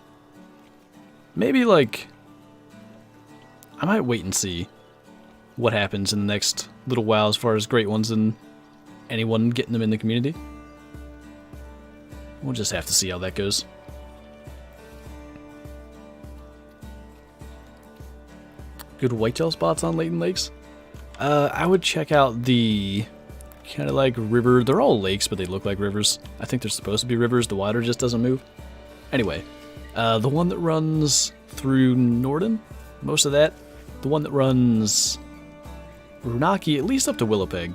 Maybe like, I might wait and see what happens in the next little while as far as great ones and anyone getting them in the community. We'll just have to see how that goes. Good whitetail spots on Laden Lakes. I would check out the kind of like river. They're all lakes, but they look like rivers. I think they're supposed to be rivers. The water just doesn't move. Anyway, the one that runs through Norden, most of that. The one that runs Runaki, at least up to Willowpeg.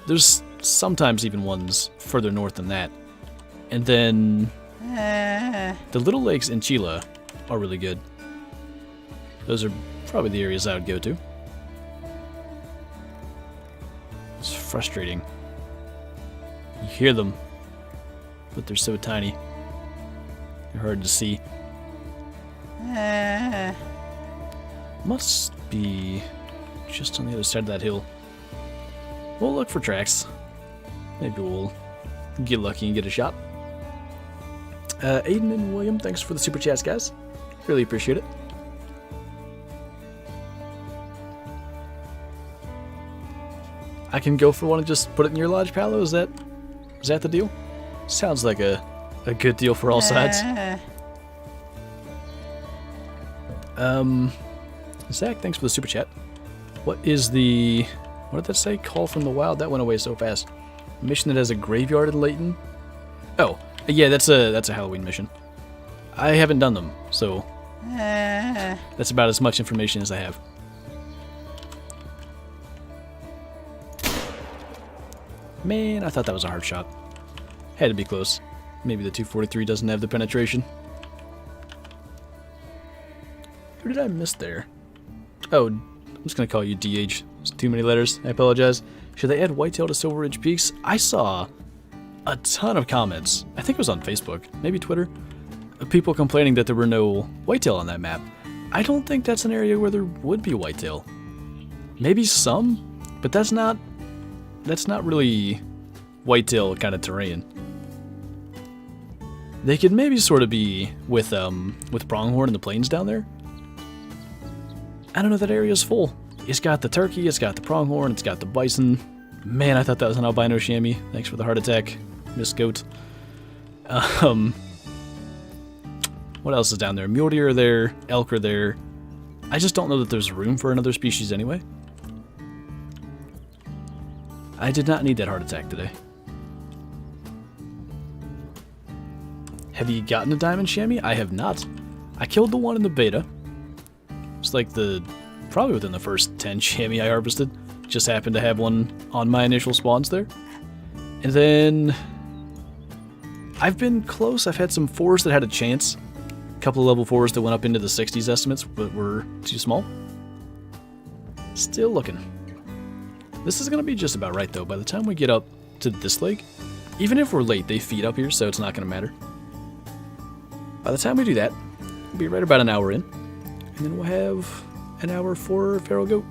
There's sometimes even ones further north than that. And then the little lakes in Chile are really good. Those are probably the areas I would go to. It's frustrating. You hear them, but they're so tiny. They're hard to see. Must be just on the other side of that hill. We'll look for tracks. Maybe we'll get lucky and get a shot. Aiden and William, thanks for the super chats, guys. Really appreciate it. I can go for one and just put it in your lodge, Paolo? Is that the deal? Sounds like a good deal for all sides. Zach, thanks for the super chat. What did that say? Call from the Wild? That went away so fast. Mission that has a graveyard in Layton? Oh, yeah, that's a Halloween mission. I haven't done them, so that's about as much information as I have. Man, I thought that was a hard shot. Had to be close. Maybe the 243 doesn't have the penetration. Who did I miss there? Oh, I'm just going to call you DH. It's too many letters. I apologize. Should they add Whitetail to Silver Ridge Peaks? I saw a ton of comments. I think it was on Facebook, maybe Twitter, of people complaining that there were no whitetail on that map. I don't think that's an area where there would be whitetail. Maybe some, but that's not really whitetail kind of terrain. They could maybe sort of be with pronghorn in the plains down there. I don't know, that area's full. It's got the turkey, it's got the pronghorn, it's got the bison. Man, I thought that was an albino chamois. Thanks for the heart attack, Miss Goat. What else is down there? Mule deer are there, elk are there. I just don't know that there's room for another species anyway. I did not need that heart attack today. Have you gotten a diamond chamois? I have not. I killed the one in the beta. It's like probably within the first 10 chamois I harvested. Just happened to have one on my initial spawns there. And then I've been close. I've had some 4s that had a chance. A couple of level 4s that went up into the 60s estimates, but were too small. Still looking. This is going to be just about right, though. By the time we get up to this lake, even if we're late, they feed up here, so it's not going to matter. By the time we do that, we'll be right about an hour in. And then we'll have an hour for feral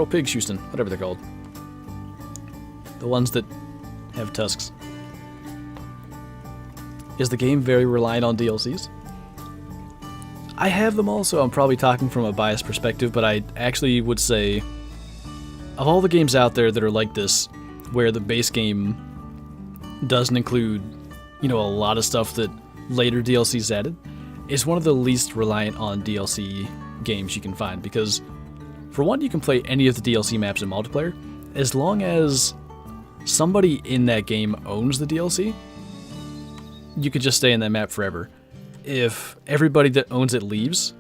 pig Houston, whatever they're called. The ones that have tusks. Is the game very reliant on DLCs? I have them all, so I'm probably talking from a biased perspective, but I actually would say, of all the games out there that are like this, where the base game doesn't include, you know, a lot of stuff that later DLCs added, it's one of the least reliant on DLC games you can find, because for one, you can play any of the DLC maps in multiplayer, as long as somebody in that game owns the DLC, you could just stay in that map forever. If everybody that owns it leaves,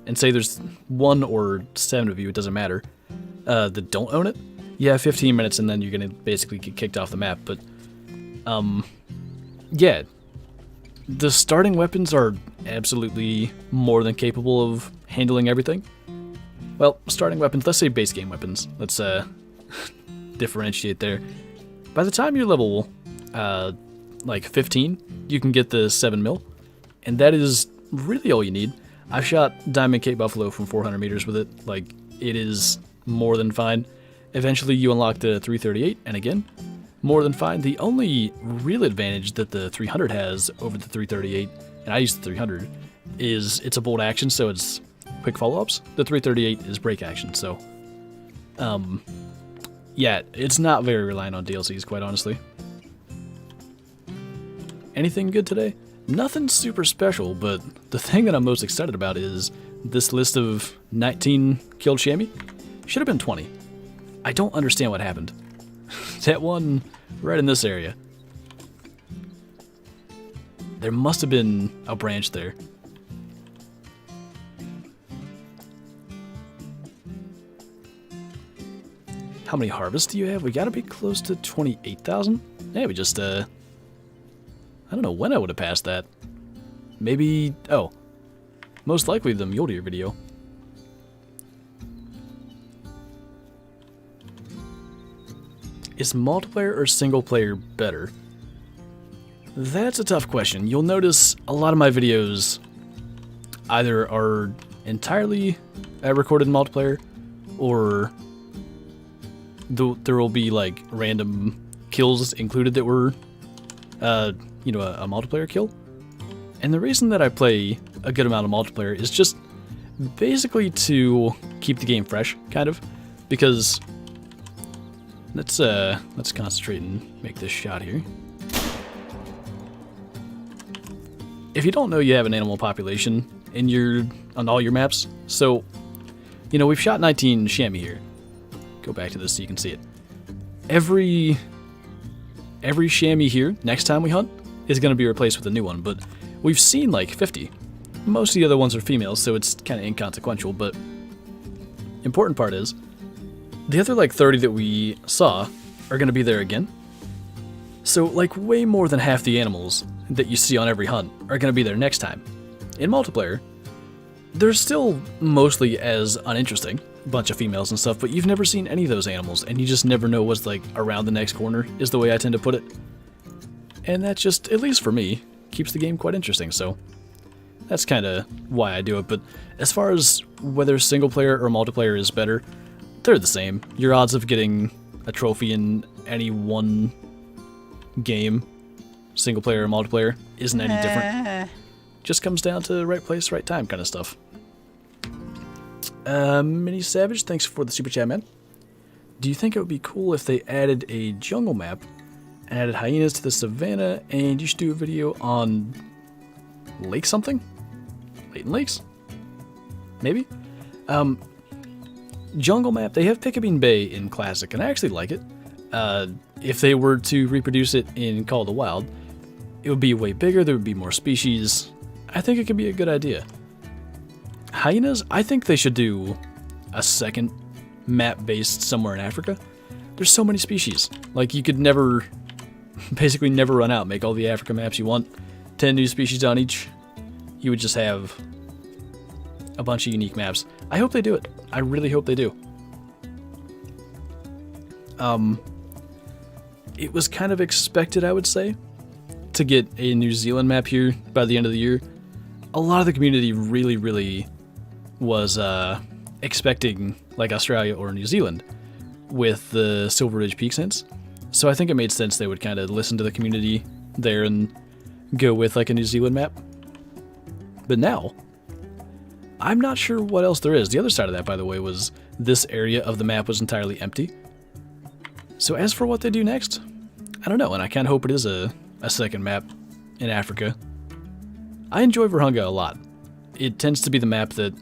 and say there's 1 or 7 of you, it doesn't matter, that don't own it, yeah, 15 minutes and then you're going to basically get kicked off the map. But, yeah, the starting weapons are absolutely more than capable of handling everything. Well, starting weapons, let's say base game weapons. Let's differentiate there. By the time you're level like 15, you can get the 7mm, and that is really all you need. I've shot Diamond Cape Buffalo from 400 meters with it. Like, it is more than fine. Eventually you unlock the 338, and again, more than fine. The only real advantage that the 300 has over the 338, and I use the 300, is it's a bolt action, so it's quick follow-ups. The 338 is break action, so yeah, it's not very reliant on DLCs, quite honestly. Anything good today? Nothing super special, but the thing that I'm most excited about is this list of 19 killed chamois. Should have been 20. I don't understand what happened. That one right in this area. There must have been a branch there. How many harvests do you have? We gotta be close to 28,000? Yeah, we just, I don't know when I would have passed that. Maybe, oh, most likely the mule deer video. Is multiplayer or single player better? That's a tough question. You'll notice a lot of my videos either are entirely recorded in multiplayer, or there will be like random kills included that were, you know, a multiplayer kill. And the reason that I play a good amount of multiplayer is just basically to keep the game fresh, kind of, because let's concentrate and make this shot here. If you don't know, you have an animal population on all your maps. So, you know, we've shot 19 chamois here. Go back to this so you can see it. Every chamois here, next time we hunt, is going to be replaced with a new one, but we've seen like 50. Most of the other ones are females, so it's kind of inconsequential, but important part is, the other like 30 that we saw are going to be there again. So like way more than half the animals that you see on every hunt are going to be there next time. In multiplayer, they're still mostly as uninteresting, a bunch of females and stuff, but you've never seen any of those animals, and you just never know what's like around the next corner, is the way I tend to put it. And that just, at least for me, keeps the game quite interesting, so that's kind of why I do it. But as far as whether single player or multiplayer is better, they're the same. Your odds of getting a trophy in any one game, single player or multiplayer, isn't any different. Just comes down to right place, right time kind of stuff. Mini Savage, thanks for the super chat, man. Do you think it would be cool if they added a jungle map and added hyenas to the savannah, and you should do a video on lake something? Laden Lakes? Maybe? Jungle map, they have Pickabeen Bay in Classic, and I actually like it. If they were to reproduce it in Call of the Wild, it would be way bigger, there would be more species. I think it could be a good idea. Hyenas, I think they should do a second map based somewhere in Africa. There's so many species. Like, you could never, basically never run out, make all the Africa maps you want, 10 new species on each. You would just have a bunch of unique maps. I hope they do it. I really hope they do. It was kind of expected, I would say, to get a New Zealand map here by the end of the year. A lot of the community really was expecting like Australia or New Zealand with the Silver Ridge Peak sense. So I think it made sense they would kind of listen to the community there and go with like a New Zealand map. But now, I'm not sure what else there is. The other side of that, by the way, was this area of the map was entirely empty. So as for what they do next, I don't know, and I kind of hope it is a second map in Africa. I enjoy Virunga a lot. It tends to be the map that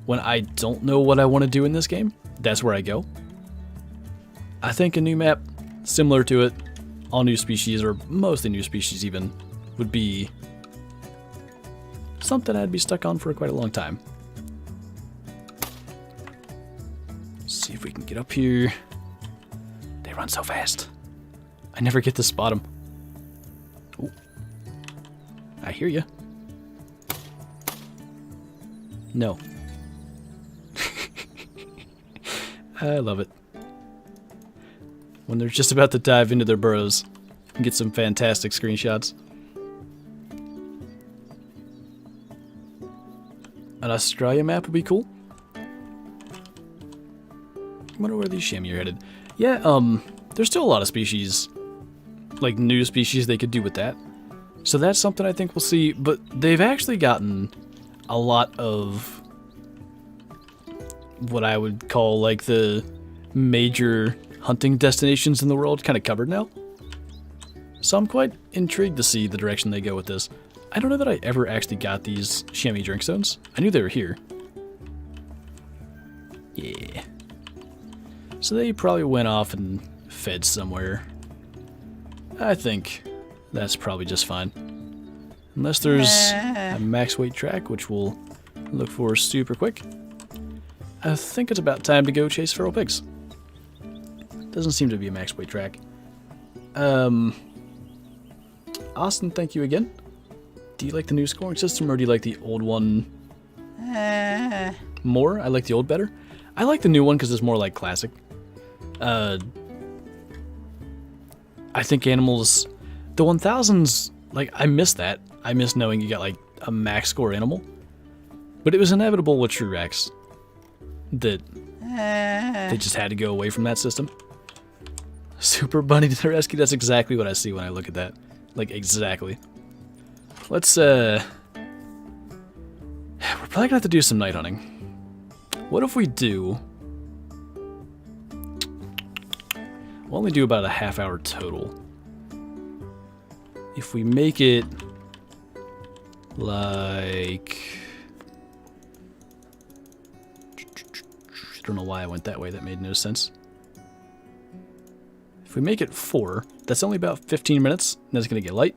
when I don't know what I want to do in this game, that's where I go. I think a new map, similar to it, all new species, or mostly new species even, would be something I'd be stuck on for quite a long time. can get up here. They run so fast. I never get to spot them. Ooh. I hear you. No. I love it. When they're just about to dive into their burrows and get some fantastic screenshots. An Australia map would be cool. I wonder where these chamois are headed. Yeah, there's still a lot of species, like new species they could do with that. So that's something I think we'll see, but they've actually gotten a lot of what I would call like the major hunting destinations in the world kind of covered now. So I'm quite intrigued to see the direction they go with this. I don't know that I ever actually got these chamois drink zones. I knew they were here. Yeah. So they probably went off and fed somewhere. I think that's probably just fine. Unless there's a max weight track, which we'll look for super quick. I think it's about time to go chase feral pigs. Doesn't seem to be a max weight track. Austin, thank you again. Do you like the new scoring system or do you like the old one more? I like the old better. I like the new one because it's more like classic. I think animals, the 1000s, like I miss that. I miss knowing you got like a max score animal. But it was inevitable with True Rex that they just had to go away from that system. Super Bunny to the rescue, that's exactly what I see when I look at that. Like, exactly. Let's, we're probably gonna have to do some night hunting. What if we do... We'll only do about a half hour total. If we make it... like... I don't know why I went that way, that made no sense. If we make it 4, that's only about 15 minutes, and that's going to get light,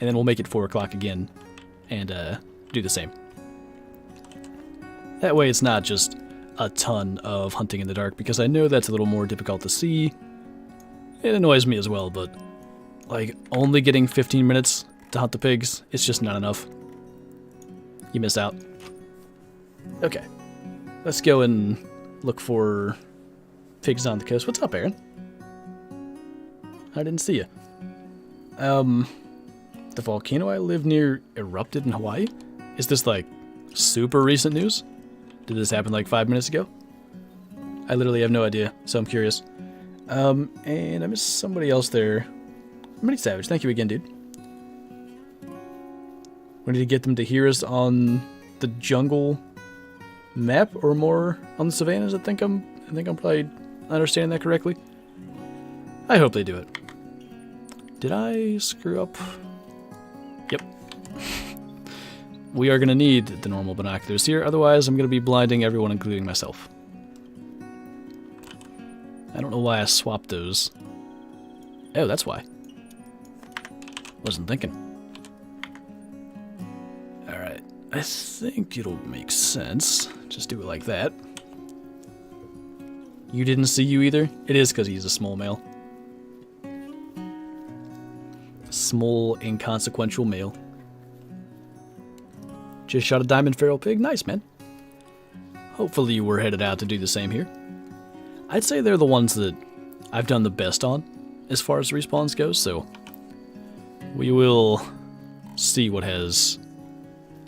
and then we'll make it 4 o'clock again, and do the same. That way it's not just a ton of hunting in the dark, because I know that's a little more difficult to see. It annoys me as well, but like only getting 15 minutes to hunt the pigs, it's just not enough. You miss out. Okay, let's go and look for pigs on the coast. What's up, Aaron? I didn't see you. The volcano I live near erupted in Hawaii? Is this like super recent news? Did this happen like 5 minutes ago? I literally have no idea, so I'm curious. And I missed somebody else there. Mini Savage, thank you again, dude. We need to get them to hear us on the jungle map or more on the savannas. I think I'm probably understanding that correctly. I hope they do it. Did I screw up? Yep. We are going to need the normal binoculars here, otherwise I'm going to be blinding everyone, including myself. I don't know why I swapped those. Oh, that's why. Wasn't thinking. Alright, I think it'll make sense. Just do it like that. You didn't see you either? It is because he's a small male. Small, inconsequential male. Just shot a diamond feral pig. Nice, man. Hopefully you were headed out to do the same here. I'd say they're the ones that I've done the best on as far as respawns goes, so we will see what has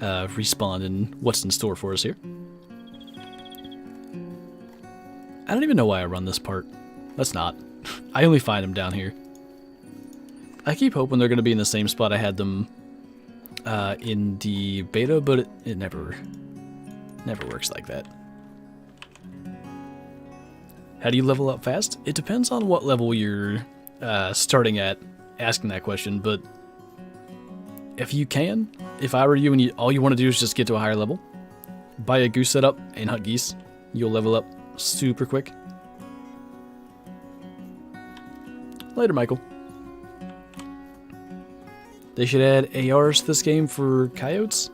respawned and what's in store for us here. I don't even know why I run this part. Let's not. I only find them down here. I keep hoping they're going to be in the same spot I had them in the beta, but it never works like that. How do you level up fast? It depends on what level you're starting at asking that question, but if you can, if I were you and all you want to do is just get to a higher level, buy a goose setup and hunt geese, you'll level up super quick. Later, Michael. They should add ARs to this game for coyotes.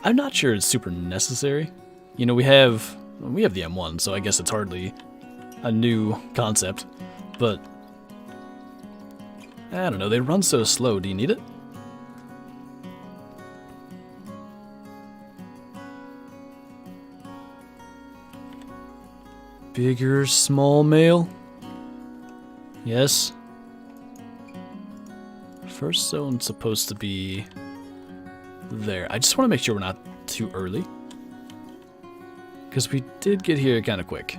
I'm not sure it's super necessary. You know, we have We have the M1, so I guess it's hardly a new concept. But I don't know, they run so slow. Do you need it? Bigger, small male? Yes. First zone's supposed to be there. I just want to make sure we're not too early, because we did get here kind of quick.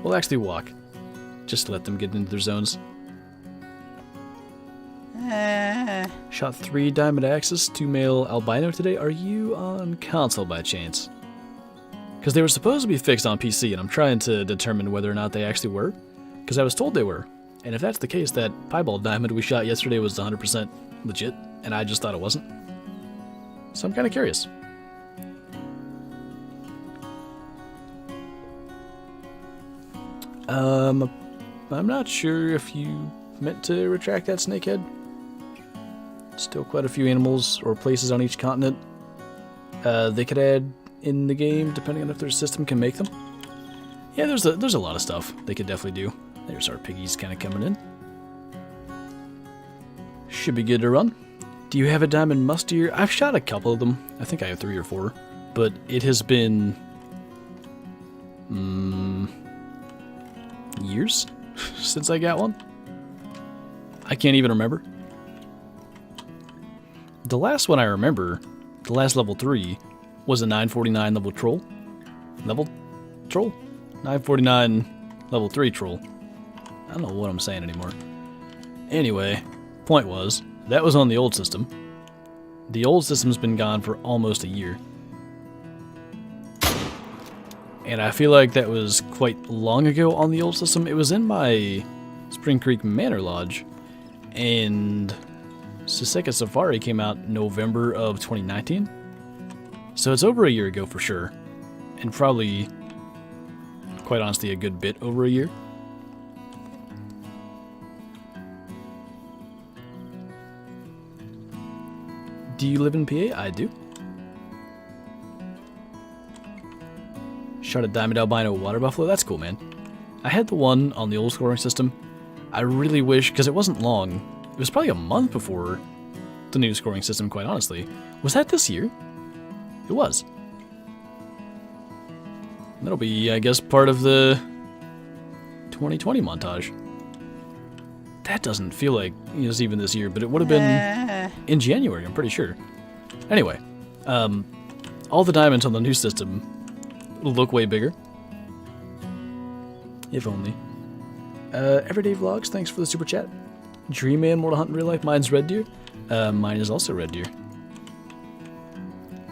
We'll actually walk. Just let them get into their zones. Shot 3 diamond axes, 2 male albino today. Are you on console by chance? Because they were supposed to be fixed on PC, and I'm trying to determine whether or not they actually were. Because I was told they were. And if that's the case, that piebald diamond we shot yesterday was 100% legit, and I just thought it wasn't. So I'm kind of curious. I'm not sure if you meant to retract that snakehead. Still quite a few animals or places on each continent they could add in the game, depending on if their system can make them. Yeah, there's a lot of stuff they could definitely do. There's our piggies kind of coming in. Should be good to run. Do you have a diamond musk deer? I've shot a couple of them. I think I have 3 or 4. But it has been years since I got one. I can't even remember. The last one I remember, the last level 3, was a 949 level troll. Level troll? 949 level 3 troll. I don't know what I'm saying anymore. Anyway, point was, that was on the old system. The old system's been gone for almost a year. And I feel like that was quite long ago on the old system. It was in my Spring Creek Manor Lodge. And Siseka Safari came out November of 2019. So it's over a year ago for sure. And probably, quite honestly, a good bit over a year. Do you live in PA? I do. Shot a diamond albino water buffalo. That's cool, man. I had the one on the old scoring system. I really wish, because it wasn't long. It was probably a month before the new scoring system, quite honestly. Was that this year? It was. That'll be, I guess, part of the 2020 montage. That doesn't feel like it was even this year, but it would have been in January, I'm pretty sure. Anyway, all the diamonds on the new system look way bigger. If only. Everyday Vlogs, thanks for the super chat. Dream Man, more to hunt in real life. Mine's red deer. Mine is also red deer.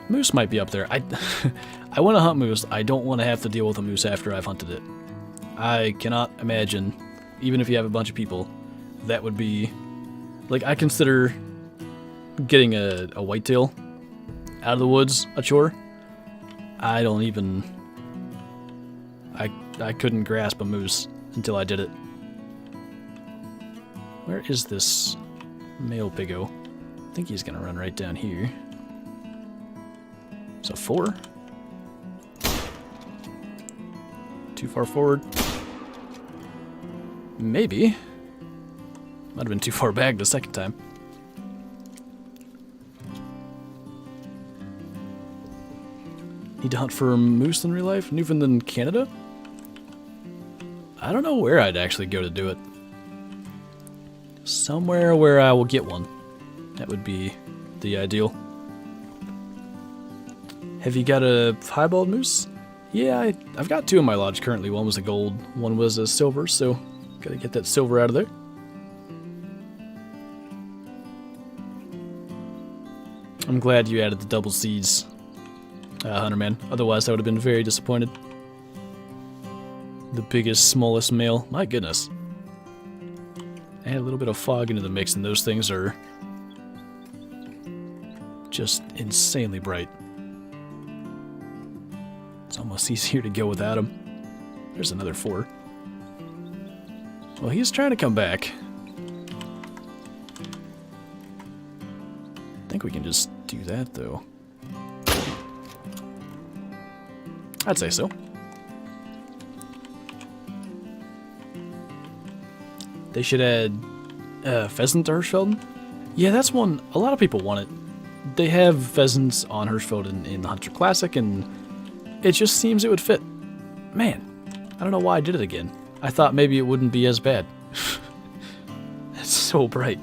Moose might be up there. I want to hunt moose. I don't want to have to deal with a moose after I've hunted it. I cannot imagine, even if you have a bunch of people, that would be... Like, I consider getting a whitetail out of the woods a chore. I don't even... I couldn't grasp a moose until I did it. Where is this male piggo? I think he's gonna run right down here. So 4. Too far forward. Maybe. Might have been too far back the second time. Need to hunt for moose in real life? Newfoundland, Canada? I don't know where I'd actually go to do it. Somewhere where I will get one. That would be the ideal. Have you got a piebald moose? Yeah, I've got 2 in my lodge currently. One was a gold, one was a silver, so gotta get that silver out of there. I'm glad you added the double C's, Hunterman. Otherwise, I would have been very disappointed. The biggest, smallest male. My goodness. Add a little bit of fog into the mix, and those things are just insanely bright. It's almost easier to go without him. There's another 4. Well, he's trying to come back. I think we can just do that, though. I'd say so. They should add pheasant to Hirschfelden. Yeah, that's one. A lot of people want it. They have pheasants on Hirschfelden in the Hunter Classic, and it just seems it would fit. Man, I don't know why I did it again. I thought maybe it wouldn't be as bad. It's so bright.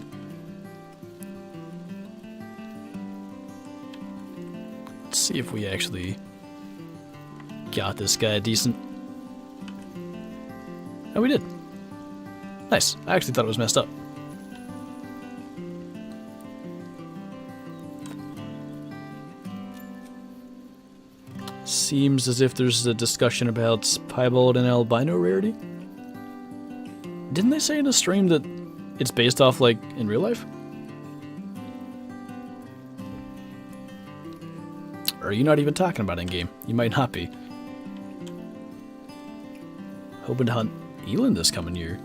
Let's see if we actually got this guy decent. Oh, we did. Nice. I actually thought it was messed up. Seems as if there's a discussion about piebald and albino rarity. Didn't they say in a stream that it's based off, like, in real life? Or are you not even talking about in-game? You might not be. Hoping to hunt eland this coming year.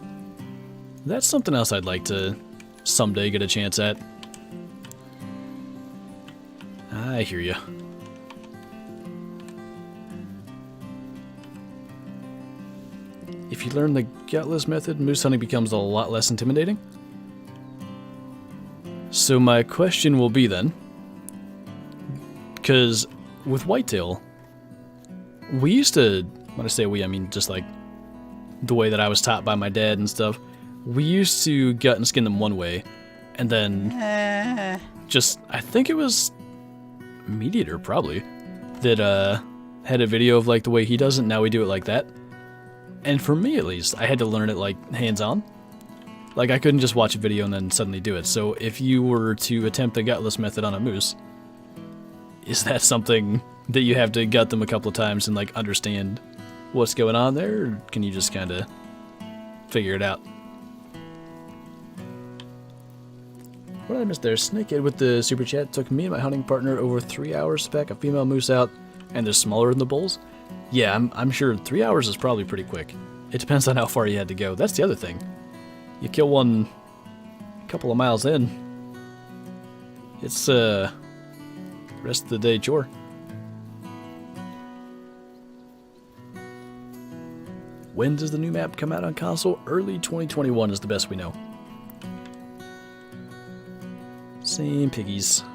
That's something else I'd like to someday get a chance at. I hear ya. If you learn the gutless method, moose hunting becomes a lot less intimidating. So my question will be then, because with whitetail, we used to, when I say we, I mean just like the way that I was taught by my dad and stuff, we used to gut and skin them one way, and then just, I think it was MeatEater probably, that had a video of like the way he does it, now we do it like that. And for me, at least, I had to learn it, like, hands-on. Like, I couldn't just watch a video and then suddenly do it. So if you were to attempt the gutless method on a moose, is that something that you have to gut them a couple of times and, like, understand what's going on there? Or can you just kind of figure it out? What did I miss there? Snakehead with the super chat. Took me and my hunting partner over 3 hours to pack a female moose out, and they're smaller than the bulls. Yeah, I'm sure 3 hours is probably pretty quick. It depends on how far you had to go. That's the other thing. You kill one a couple of miles in, it's rest of the day chore. When does the new map come out on console? Early 2021 is the best we know. Same piggies.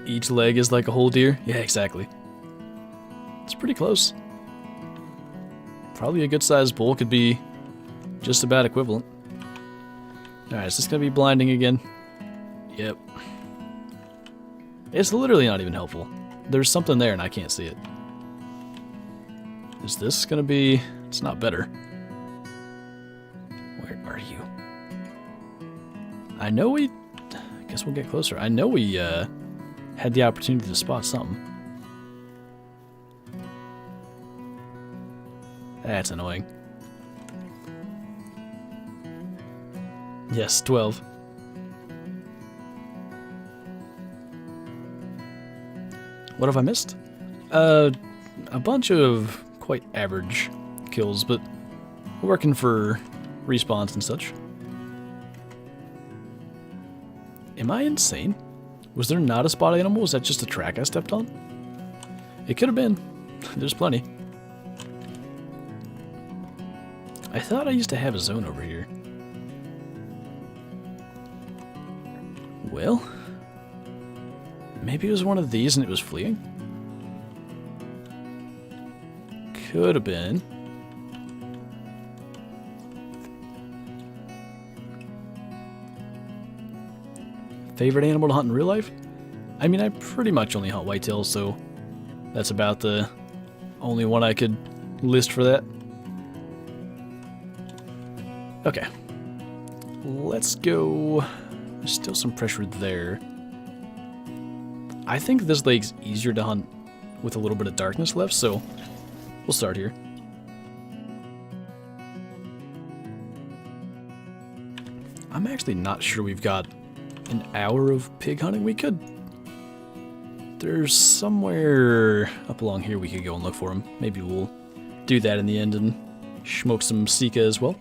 Each leg is like a whole deer? Yeah, exactly. It's pretty close. Probably a good sized bull could be just about equivalent. Alright, is this going to be blinding again? Yep. It's literally not even helpful. There's something there and I can't see it. Is this going to be... It's not better. Where are you? I know we... I guess we'll get closer. I know we, had the opportunity to spot something. That's annoying. Yes, 12. What have I missed? A bunch of quite average kills, but working for respawns and such. Am I insane? Was there not a spot animal? Was that just a track I stepped on? It could have been. There's plenty. I thought I used to have a zone over here. Well, maybe it was one of these and it was fleeing? Could have been. Favorite animal to hunt in real life? I mean, I pretty much only hunt whitetails, so that's about the only one I could list for that. Okay. Let's go. There's still some pressure there. I think this lake's easier to hunt with a little bit of darkness left, so we'll start here. I'm actually not sure we've got an hour of pig hunting. We could... There's somewhere up along here we could go and look for them. Maybe we'll do that in the end and smoke some Sika as well.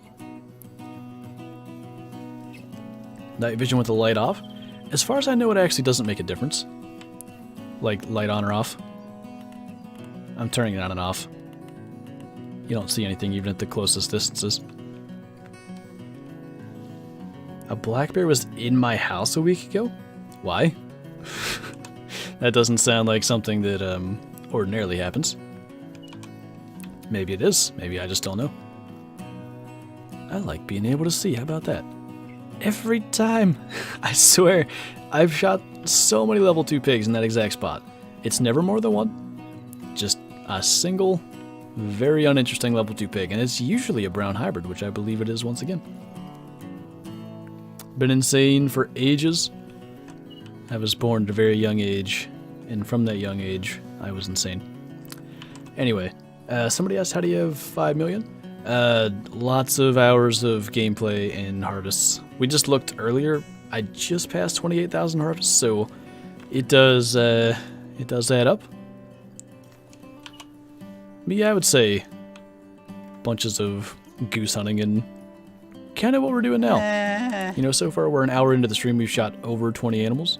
Night vision with the light off. As far as I know, it actually doesn't make a difference. Like, light on or off? I'm turning it on and off. You don't see anything even at the closest distances. A black bear was in my house a week ago? Why? That doesn't sound like something that ordinarily happens. Maybe it is. Maybe I just don't know. I like being able to see. How about that? Every time. I swear, I've shot so many level 2 pigs in that exact spot. It's never more than one. Just a single, very uninteresting level 2 pig. And it's usually a brown hybrid, which I believe it is once again. Been insane for ages. I was born at a very young age. And from that young age, I was insane. Anyway, somebody asked, how do you have 5 million? Lots of hours of gameplay and harvests. We just looked earlier. I just passed 28,000 harvests, so it does add up. But yeah, I would say bunches of goose hunting and kind of what we're doing now. You know, so far we're an hour into the stream. We've shot over 20 animals.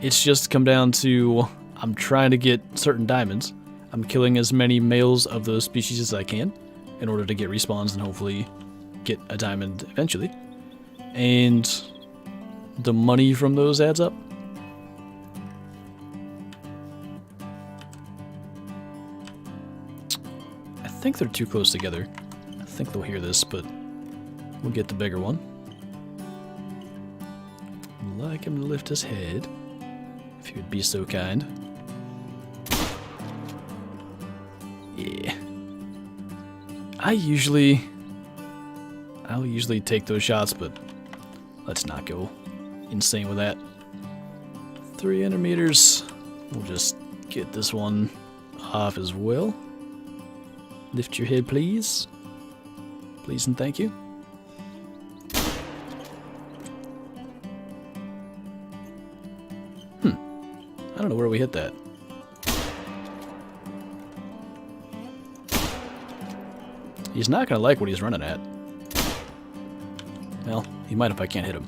It's just come down to I'm trying to get certain diamonds. I'm killing as many males of those species as I can in order to get respawns and hopefully get a diamond eventually. And the money from those adds up. I think they're too close together. I think they'll hear this, but we'll get the bigger one. I'd like him to lift his head, if he would be so kind. Yeah. I'll usually take those shots, but let's not go insane with that. 300 meters. We'll just get this one off as well. Lift your head, please. Please and thank you. I don't know where we hit that. He's not going to like what he's running at. Well, he might if I can't hit him.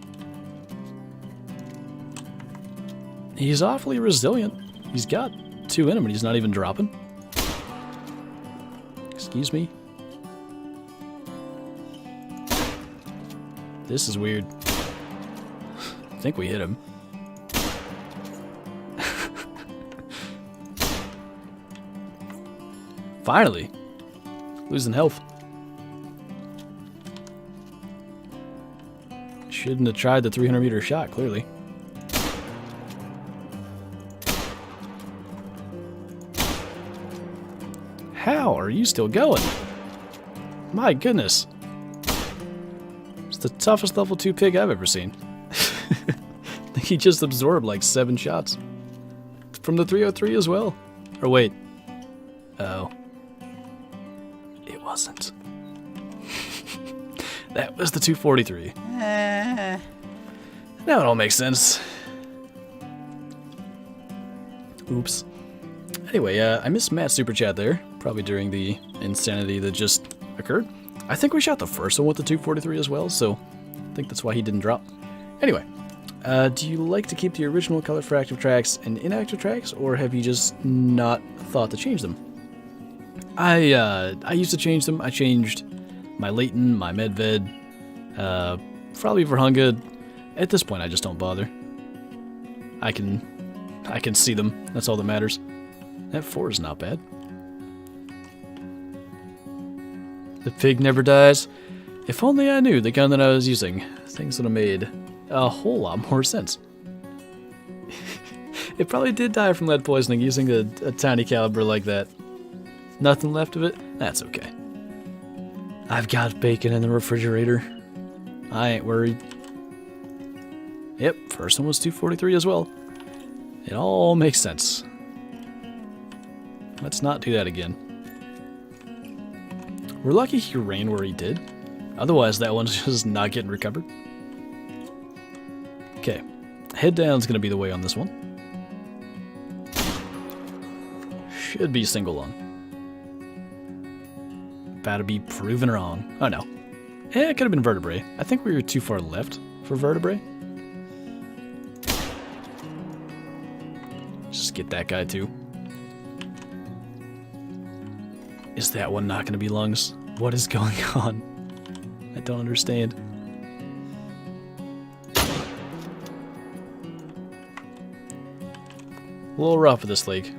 He's awfully resilient. He's got 2 in him and he's not even dropping. Excuse me. This is weird. I think we hit him. Finally. Losing health. Shouldn't have tried the 300 meter shot, clearly. How are you still going? My goodness. It's the toughest level 2 pig I've ever seen. I think he just absorbed like 7 shots. From the 303 as well. Or wait. Oh. It wasn't. That was the 243. Now it all makes sense. Oops. Anyway, I missed Matt's super chat there, probably during the insanity that just occurred. I think we shot the first one with the 243 as well, so I think that's why he didn't drop. Anyway, do you like to keep the original color for active tracks and inactive tracks, or have you just not thought to change them? I used to change them. I changed my Laden, my Medved, probably for Hunger. At this point, I just don't bother. I can see them. That's all that matters. That 4 is not bad. The pig never dies. If only I knew the gun that I was using. Things would have made a whole lot more sense. It probably did die from lead poisoning using a tiny caliber like that. Nothing left of it? That's okay. I've got bacon in the refrigerator. I ain't worried. Yep, first one was 243 as well. It all makes sense. Let's not do that again. We're lucky he ran where he did. Otherwise, that one's just not getting recovered. Okay, head down's gonna be the way on this one. Should be single lung. About to be proven wrong. Oh no. It could have been vertebrae. I think we were too far left for vertebrae. Just get that guy too. Is that one not going to be lungs? What is going on? I don't understand. A little rough with this lake.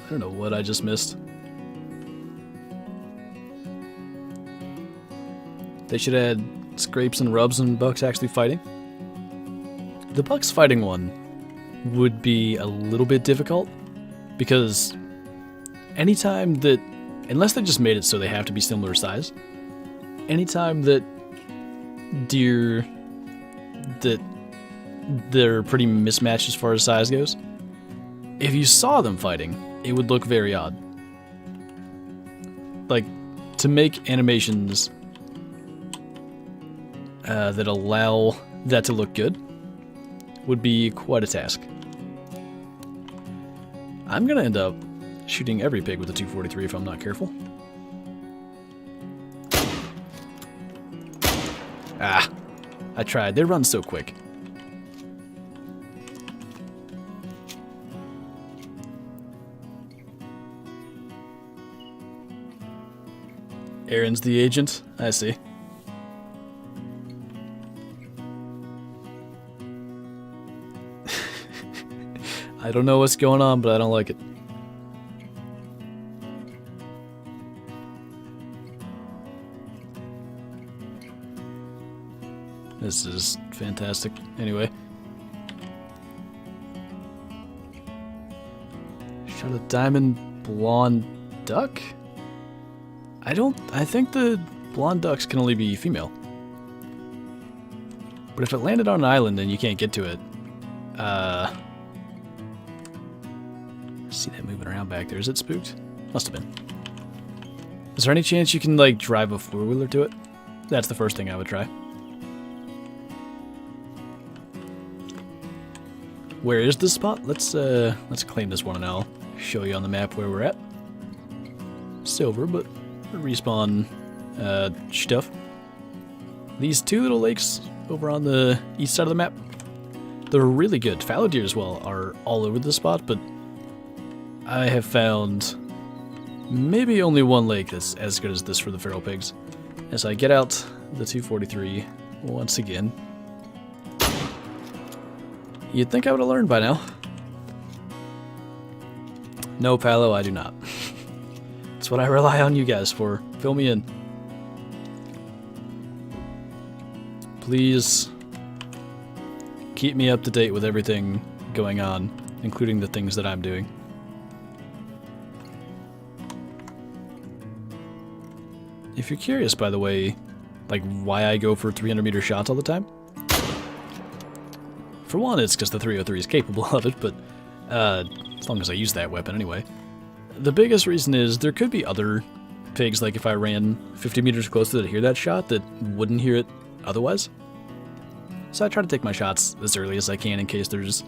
I don't know what I just missed. They should add scrapes and rubs and bucks actually fighting. The bucks fighting one would be a little bit difficult because anytime that, unless they just made it so they have to be similar size, anytime that deer that they're pretty mismatched as far as size goes, if you saw them fighting, it would look very odd. Like, to make animations that allow that to look good would be quite a task. I'm gonna end up shooting every pig with a 243 if I'm not careful. Ah, I tried. They run so quick. Aaron's the agent? I see. I don't know what's going on, but I don't like it. This is fantastic. Anyway. Shot a diamond blonde duck? I think the blonde ducks can only be female. But if it landed on an island and you can't get to it, see that moving around back there. Is it spooked? Must have been. Is there any chance you can, like, drive a four-wheeler to it? That's the first thing I would try. Where is this spot? Let's claim this one and I'll show you on the map where we're at. Silver, but respawn stuff. These two little lakes over on the east side of the map, they're really good. Fallow deer as well are all over the spot, but I have found maybe only one lake that's as good as this for the feral pigs. As I get out the 243 once again. You'd think I would have learned by now. No, Palo, I do not. That's what I rely on you guys for. Fill me in. Please keep me up to date with everything going on, including the things that I'm doing. If you're curious, by the way, like why I go for 300-meter shots all the time, for one, it's because the 303 is capable of it, but as long as I use that weapon anyway. The biggest reason is there could be other pigs, like if I ran 50 meters closer to hear that shot, that wouldn't hear it otherwise. So I try to take my shots as early as I can in case there's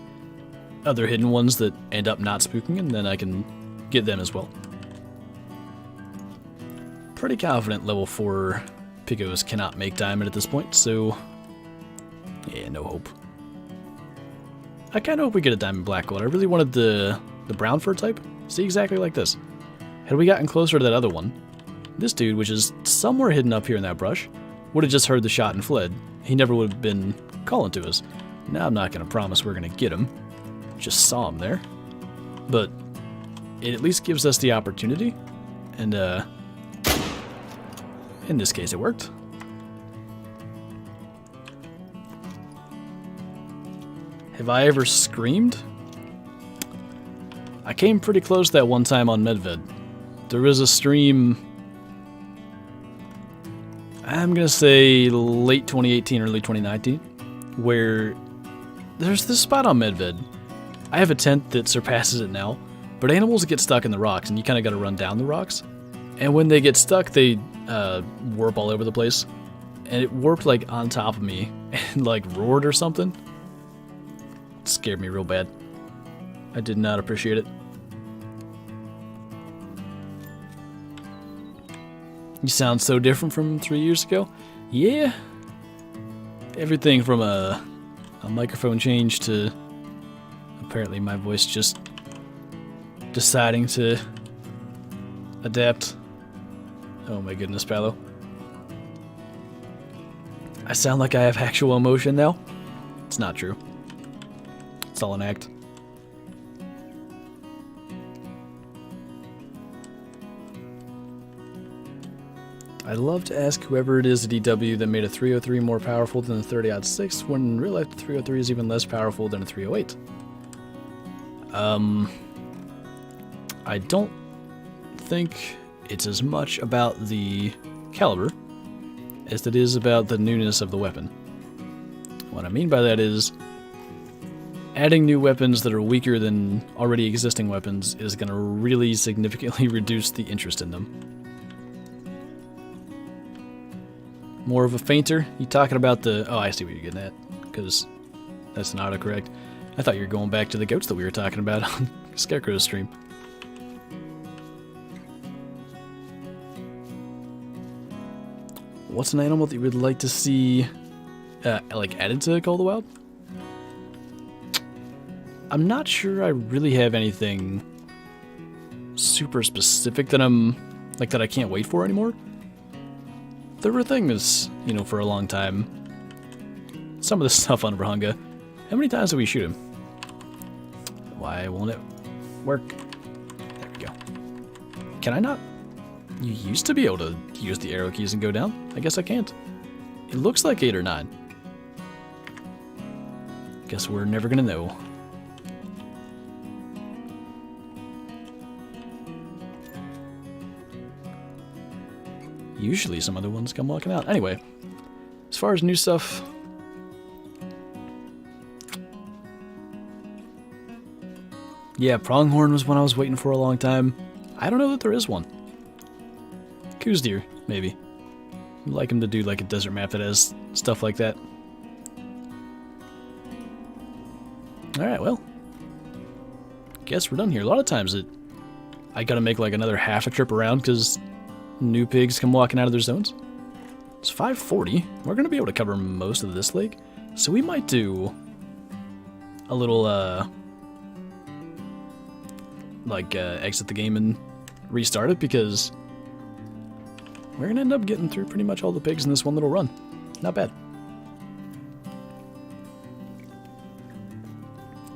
other hidden ones that end up not spooking, and then I can get them as well. Pretty confident level 4 pigos cannot make diamond at this point, so yeah, no hope. I kind of hope we get a diamond black gold. I really wanted the brown fur type. See, exactly like this. Had we gotten closer to that other one, this dude, which is somewhere hidden up here in that brush, would have just heard the shot and fled. He never would have been calling to us. Now I'm not going to promise we're going to get him. Just saw him there. But it at least gives us the opportunity. And in this case it worked. Have I ever screamed? I came pretty close that one time on Medved. There was a stream, I'm gonna say late 2018, early 2019, where there's this spot on Medved. I have a tent that surpasses it now, but animals get stuck in the rocks, and you kind of got to run down the rocks. And when they get stuck, they warp all over the place. And it warped like on top of me and like roared or something. It scared me real bad. I did not appreciate it. You sound so different from 3 years ago. Yeah. everything from a microphone change to apparently my voice just deciding to adapt. Oh my goodness, Paolo. I sound like I have actual emotion now. It's not true. It's all an act. I'd love to ask whoever it is at EW that made a 303 more powerful than the 30-06 when in real life the 303 is even less powerful than a 308. I don't think it's as much about the caliber as it is about the newness of the weapon. What I mean by that is adding new weapons that are weaker than already existing weapons is going to really significantly reduce the interest in them. More of a feinter? You talking about the... Oh, I see what you're getting at, because that's an autocorrect. I thought you were going back to the goats that we were talking about on Scarecrow's stream. What's an animal that you would like to see, like, added to Call of the Wild? I'm not sure I really have anything super specific that that I can't wait for anymore. There were things, you know, for a long time. Some of the stuff on Rahunga. How many times did we shoot him? Why won't it work? There we go. Can I not? You used to be able to use the arrow keys and go down. I guess I can't. It looks like 8 or 9. Guess we're never gonna know. Usually some other ones come walking out. Anyway, as far as new stuff... Yeah, pronghorn was one I was waiting for a long time. I don't know that there is one. Coos deer, maybe. I'd like him to do like a desert map that has stuff like that. Alright, well. Guess we're done here. A lot of times I gotta make like another half a trip around because new pigs come walking out of their zones. It's 5:40. We're gonna be able to cover most of this lake. So we might do a little exit the game and restart it because we're gonna end up getting through pretty much all the pigs in this one little run. Not bad.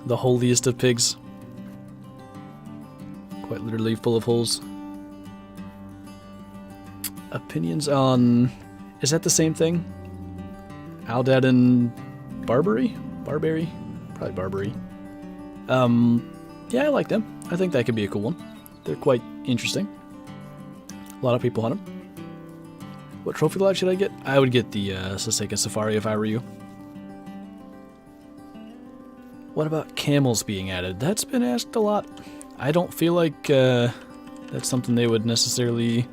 The holiest of pigs. Quite literally full of holes. Opinions on... Is that the same thing? Aldad and Barbary? Barbary? Probably Barbary. Yeah, I like them. I think that could be a cool one. They're quite interesting. A lot of people hunt them. What trophy lodge should I get? I would get the Saseka Safari if I were you. What about camels being added? That's been asked a lot. I don't feel like that's something they would necessarily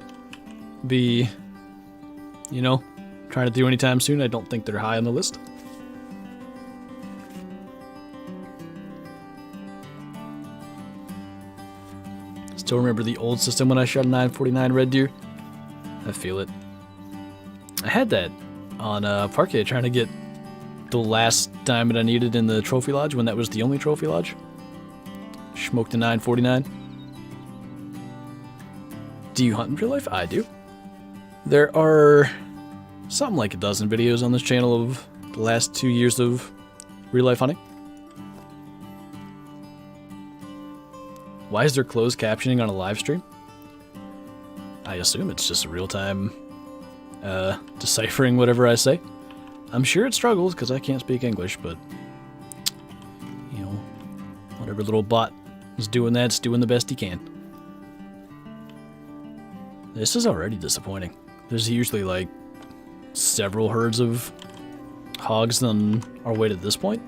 be, you know, trying to do anytime soon. I don't think they're high on the list. Still remember the old system when I shot a 949 red deer? I feel it. I had that on Parquet trying to get the last diamond I needed in the trophy lodge when that was the only trophy lodge. Smoked a 949. Do you hunt in real life? I do. There are something like a dozen videos on this channel of the last 2 years of real life hunting. Why is there closed captioning on a live stream? I assume it's just a real-time deciphering whatever I say. I'm sure it struggles because I can't speak English, but you know, whatever little bot is doing that's doing the best he can. This is already disappointing. There's usually like several herds of hogs on our way to this point.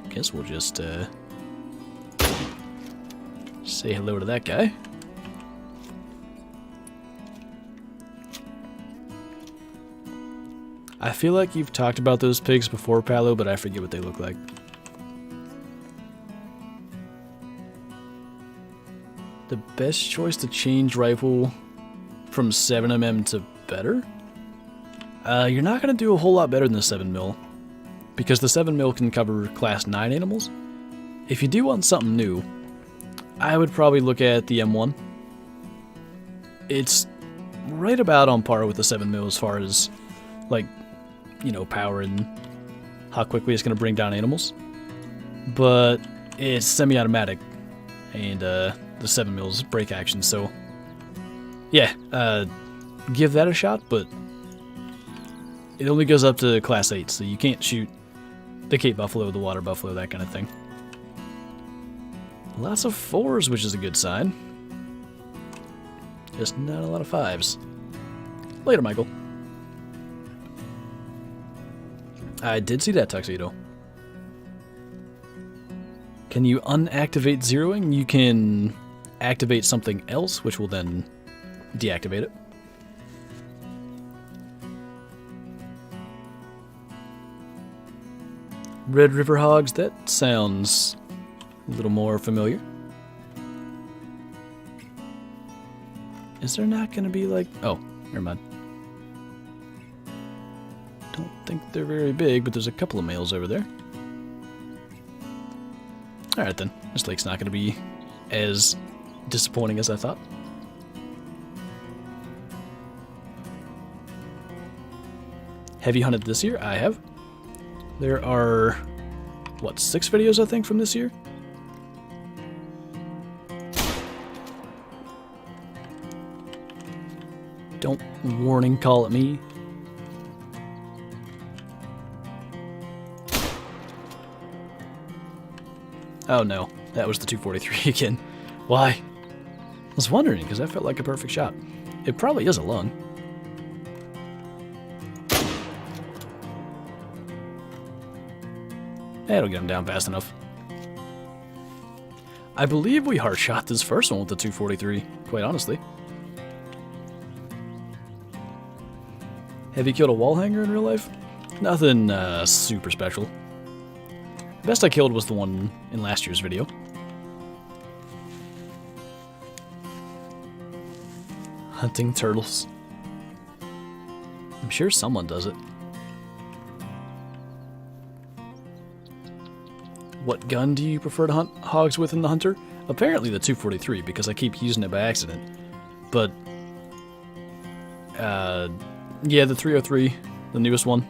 Guess we'll just say hello to that guy. I feel like you've talked about those pigs before, Paolo, but I forget what they look like. The best choice to change rifle from 7mm to better? You're not going to do a whole lot better than the 7mm, because the 7mm can cover class 9 animals. If you do want something new, I would probably look at the M1. It's right about on par with the 7mm as far as, like, you know, power and how quickly it's going to bring down animals. But it's semi-automatic, and the 7mm is break action, so yeah, give that a shot, but it only goes up to class 8, so you can't shoot the Cape Buffalo, the Water Buffalo, that kind of thing. Lots of 4s, which is a good sign. Just not a lot of 5s. Later, Michael. I did see that tuxedo. Can you unactivate zeroing? You can activate something else, which will then deactivate it. Red River Hogs, that sounds a little more familiar. Is there not going to be like... Oh, never mind. Don't think they're very big, but there's a couple of males over there. Alright then, this lake's not going to be as disappointing as I thought. Have you hunted this year? I have. There are, what, 6 videos I think from this year? Don't warning call at me. Oh no, that was the 243 again. Why? I was wondering, because that felt like a perfect shot. It probably is a lung. That'll get him down fast enough. I believe we hard shot this first one with the 243, quite honestly. Have you killed a wall hanger in real life? Nothing super special. The best I killed was the one in last year's video. Hunting turtles. I'm sure someone does it. What gun do you prefer to hunt hogs with in the Hunter? Apparently the 243, because I keep using it by accident. But, yeah, the 303, the newest one,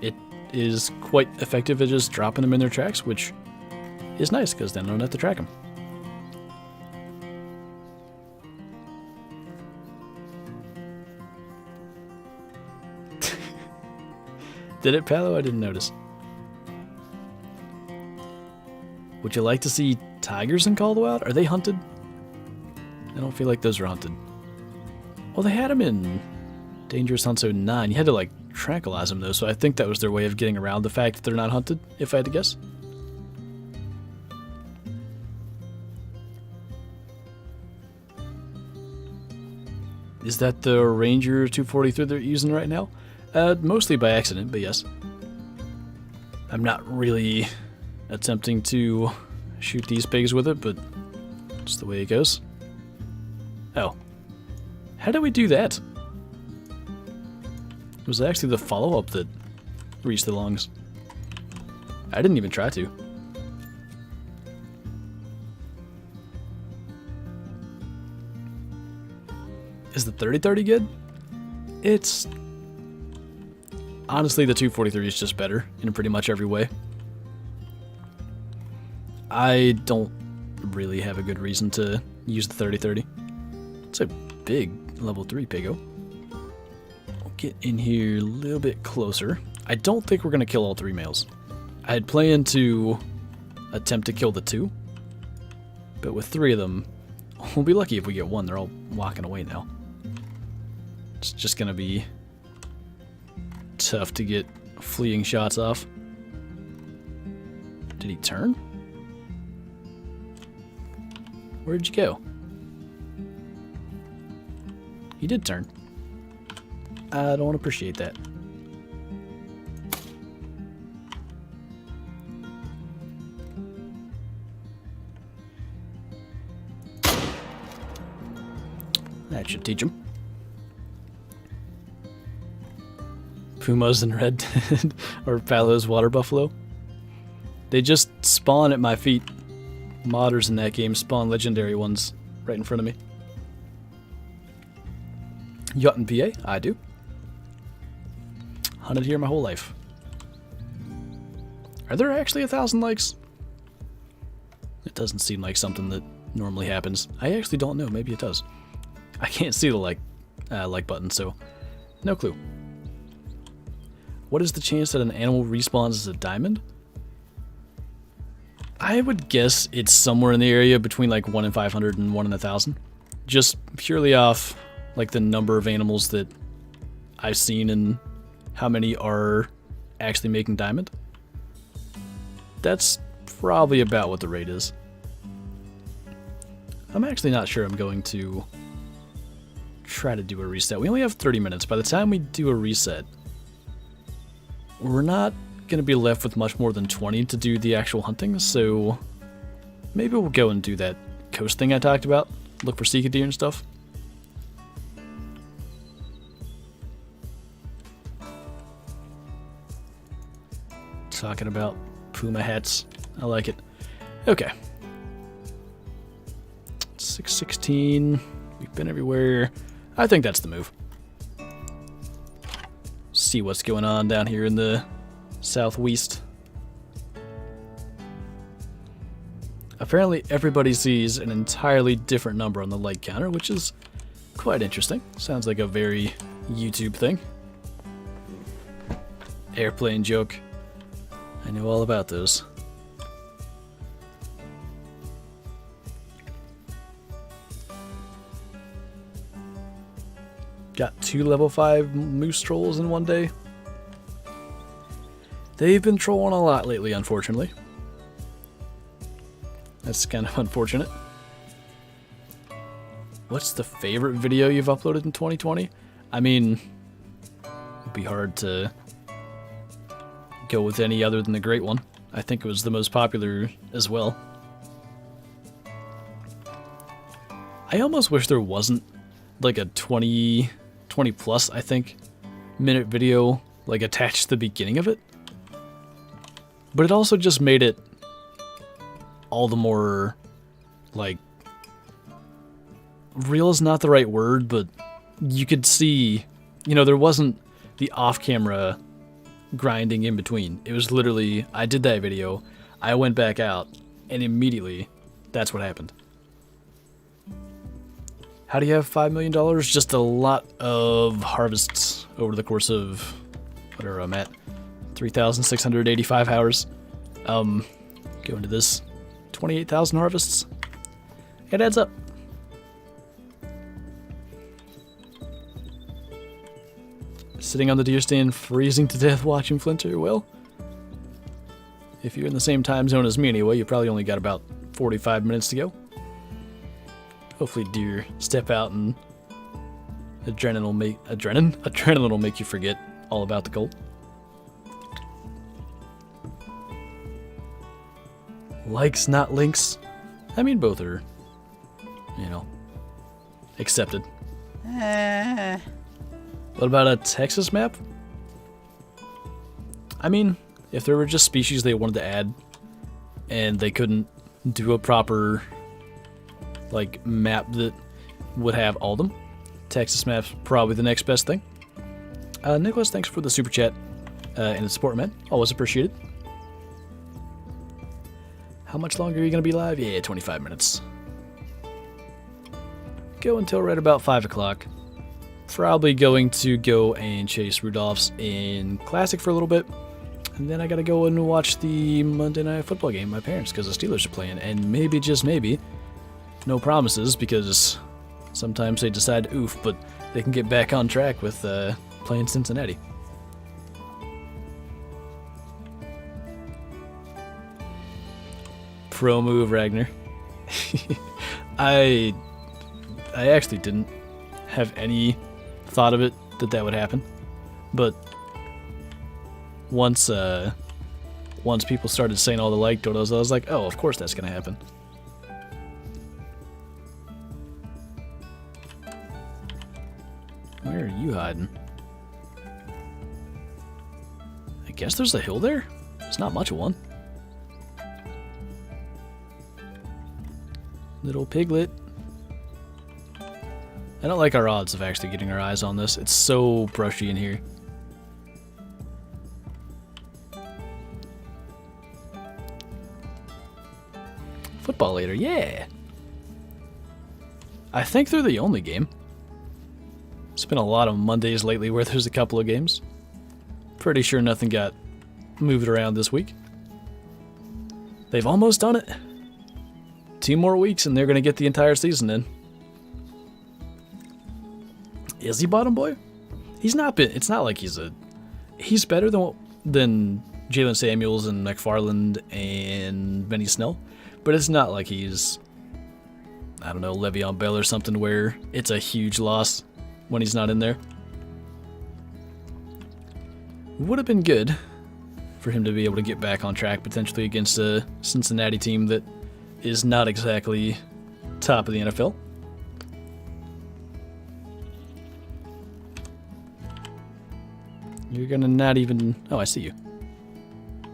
it is quite effective at just dropping them in their tracks, which is nice, because then I don't have to track them. Did it, Palo? I didn't notice. Would you like to see tigers in Call the Wild? Are they hunted? I don't feel like those are hunted. Well, they had them in Dangerous Hunt Zone 9. You had to, like, tranquilize them, though, so I think that was their way of getting around the fact that they're not hunted, if I had to guess. Is that the Ranger 243 they're using right now? Mostly by accident, but yes. I'm not really attempting to shoot these pigs with it, but it's the way it goes. Oh. How did we do that? It was actually the follow-up that reached the lungs. I didn't even try to. Is the 30-30 good? It's... Honestly, the 243 is just better in pretty much every way. I don't really have a good reason to use the 30-30. It's a big level 3 Pigo. I'll get in here a little bit closer. I don't think we're going to kill all 3 males. I had planned to attempt to kill the 2, but with 3 of them, we'll be lucky if we get 1. They're all walking away now. It's just going to be tough to get fleeing shots off. Did he turn? Where'd you go? He did turn. I don't appreciate that. That should teach him. pumas and red or Palos water buffalo. They just spawn at my feet. Modders in that game spawn legendary ones right in front of me. Yacht in PA? I do. Hunted here my whole life. Are there actually 1,000 likes? It doesn't seem like something that normally happens. I actually don't know. Maybe it does. I can't see the like button, so no clue. What is the chance that an animal respawns as a diamond? I would guess it's somewhere in the area between like 1 in 500 and 1 in 1,000. Just purely off like the number of animals that I've seen and how many are actually making diamond. That's probably about what the rate is. I'm actually not sure I'm going to try to do a reset. We only have 30 minutes. By the time we do a reset, we're not going to be left with much more than 20 to do the actual hunting, so maybe we'll go and do that coast thing I talked about. Look for Sika deer and stuff. Talking about puma hats. I like it. Okay. 616. We've been everywhere. I think that's the move. See what's going on down here in the southwest. Apparently everybody sees an entirely different number on the light counter, which is quite interesting. Sounds like a very YouTube thing. Airplane joke. I know all about those. Got 2 level 5 moose trolls in one day. They've been trolling a lot lately, unfortunately. That's kind of unfortunate. What's the favorite video you've uploaded in 2020? I mean, it'd be hard to go with any other than the great one. I think it was the most popular as well. I almost wish there wasn't like a 20 plus, I think, minute video like attached to the beginning of it. But it also just made it all the more, like, real is not the right word, but you could see, you know, there wasn't the off-camera grinding in between. It was literally, I did that video, I went back out, and immediately, that's what happened. How do you have $5 million? Just a lot of harvests over the course of, whatever I'm at, 3,685 hours. Go into this, 28,000 harvests. It adds up. Sitting on the deer stand, freezing to death watching Flinter. Well, if you're in the same time zone as me anyway, you probably only got about 45 minutes to go. Hopefully deer step out and adrenaline will make you forget all about the cold. Likes, not links. I mean, both are, you know, accepted. What about a Texas map? I mean, if there were just species they wanted to add and they couldn't do a proper like map that would have all of them, Texas map's probably the next best thing. Nicholas, thanks for the super chat and the support, man. Always appreciated. How much longer are you going to be live? Yeah, 25 minutes. Go until right about 5 o'clock. Probably going to go and chase Rudolphs in Classic for a little bit. And then I got to go and watch the Monday Night Football game with my parents because the Steelers are playing. And maybe, just maybe, no promises because sometimes they decide oof, but they can get back on track with playing Cincinnati. Pro move, Ragnar. I actually didn't have any thought of it that would happen, but once people started saying all the like dodos, I was like, oh, of course that's gonna happen. Where are you hiding? guess there's a hill there? It's not much of one. Little piglet. I don't like our odds of actually getting our eyes on this. It's so brushy in here. Football later, yeah! I think they're the only game. It's been a lot of Mondays lately where there's a couple of games. Pretty sure nothing got moved around this week. They've almost done it. 2 more weeks and they're going to get the entire season in. Is he bottom boy? He's not been. It's not like he's better than Jalen Samuels and McFarland and Benny Snell, but it's not like he's, I don't know, Le'Veon Bell or something where it's a huge loss when he's not in there. Would have been good for him to be able to get back on track potentially against a Cincinnati team that is not exactly top of the NFL. You're gonna not even... Oh, I see you. I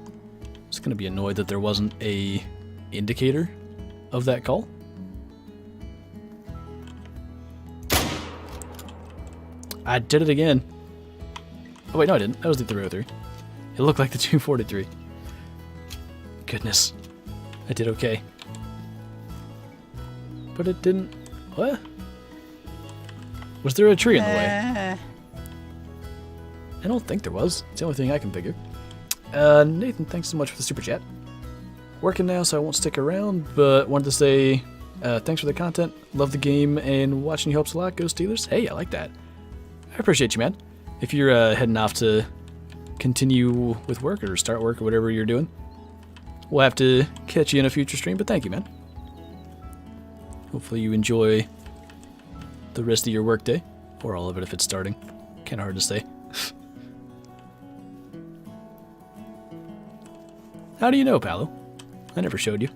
was gonna be annoyed that there wasn't a indicator of that call. I did it again. Oh wait, no I didn't. That was the 303. It looked like the 243. Goodness. I did okay. But it didn't... What? Was there a tree in the way? I don't think there was. It's the only thing I can figure. Nathan, thanks so much for the super chat. Working now, so I won't stick around, but wanted to say thanks for the content. Love the game, and watching you helps a lot. Go Steelers. Hey, I like that. I appreciate you, man. If you're heading off to continue with work or start work or whatever you're doing, we'll have to catch you in a future stream, but thank you, man. Hopefully you enjoy the rest of your workday, or all of it if it's starting. Kind of hard to say. How do you know, Paolo? I never showed you.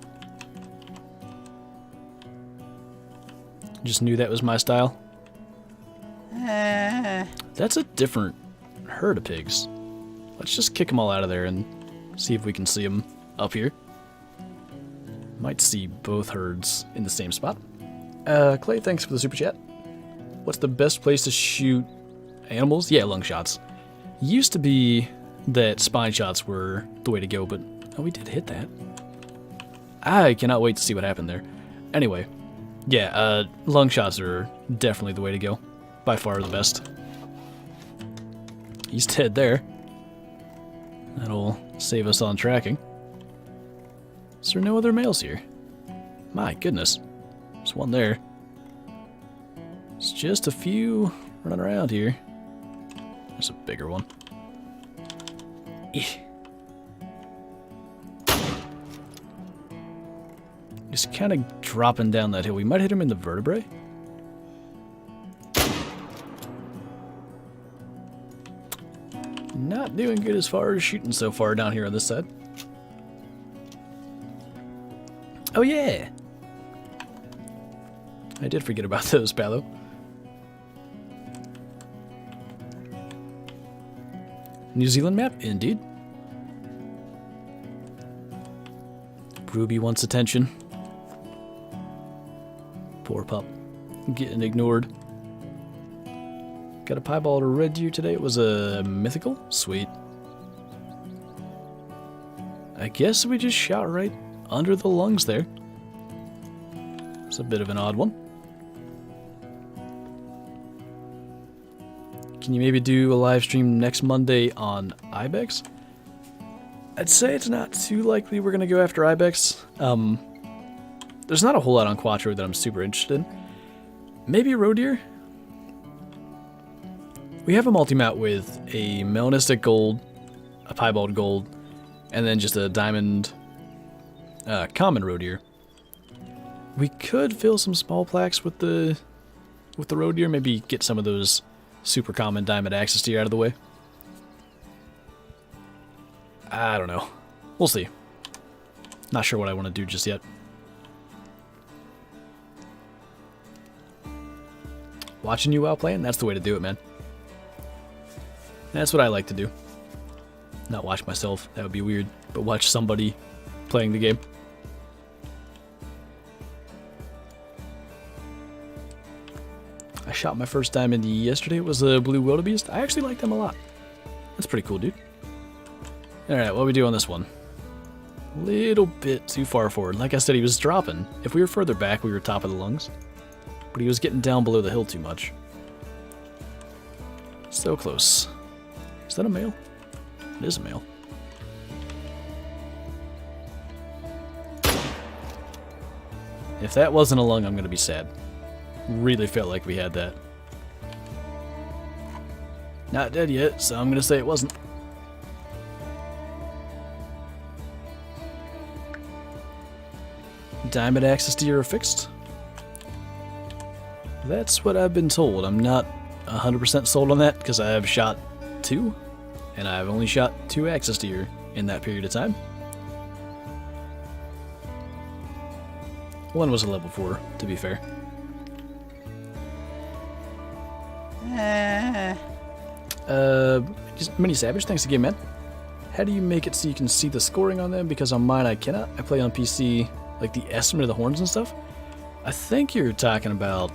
Just knew that was my style. That's a different herd of pigs. Let's just kick them all out of there and see if we can see them up here. Might see both herds in the same spot. Clay, thanks for the super chat. What's the best place to shoot animals? Yeah, lung shots. Used to be that spine shots were the way to go, but oh, we did hit that. I cannot wait to see what happened there. Anyway, yeah, lung shots are definitely the way to go. By far the best. He's dead there. That'll save us on tracking. Is there no other males here? My goodness. There's one there. It's just a few running around here. There's a bigger one. Just kind of dropping down that hill. We might hit him in the vertebrae. Not doing good as far as shooting so far down here on this side. Oh yeah! I did forget about those, Paolo. New Zealand map? Indeed. Ruby wants attention. Poor pup. Getting ignored. Got a piebald red deer today. It was a mythical? Sweet. I guess we just shot right under the lungs there. It's a bit of an odd one. Can you maybe do a live stream next Monday on Ibex? I'd say it's not too likely we're going to go after Ibex. There's not a whole lot on Quattro that I'm super interested in. Maybe roe deer? We have a multi-mount with a melanistic gold, a piebald gold, and then just a diamond common roe deer. We could fill some small plaques with the roe deer, maybe get some of those super common diamond axis deer out of the way. I don't know. We'll see. Not sure what I want to do just yet. Watching you while playing? That's the way to do it, man. That's what I like to do. Not watch myself, that would be weird, but watch somebody playing the game. I shot my first diamond yesterday. It was a blue wildebeest. I actually like them a lot. That's pretty cool, dude. Alright, what do we do on this one? A little bit too far forward. Like I said, he was dropping. If we were further back, we were top of the lungs. But he was getting down below the hill too much. So close. Is that a male? It is a male. If that wasn't a lung, I'm going to be sad. Really felt like we had that. Not dead yet, so I'm going to say it wasn't. Diamond access deer are fixed. That's what I've been told. I'm not 100% sold on that because I have shot 2, and I've only shot 2 access deer in that period of time. One was a level 4, to be fair. Just Mini Savage, thanks again, man. How do you make it so you can see the scoring on them? Because on mine I cannot. I play on PC, like the estimate of the horns and stuff. I think you're talking about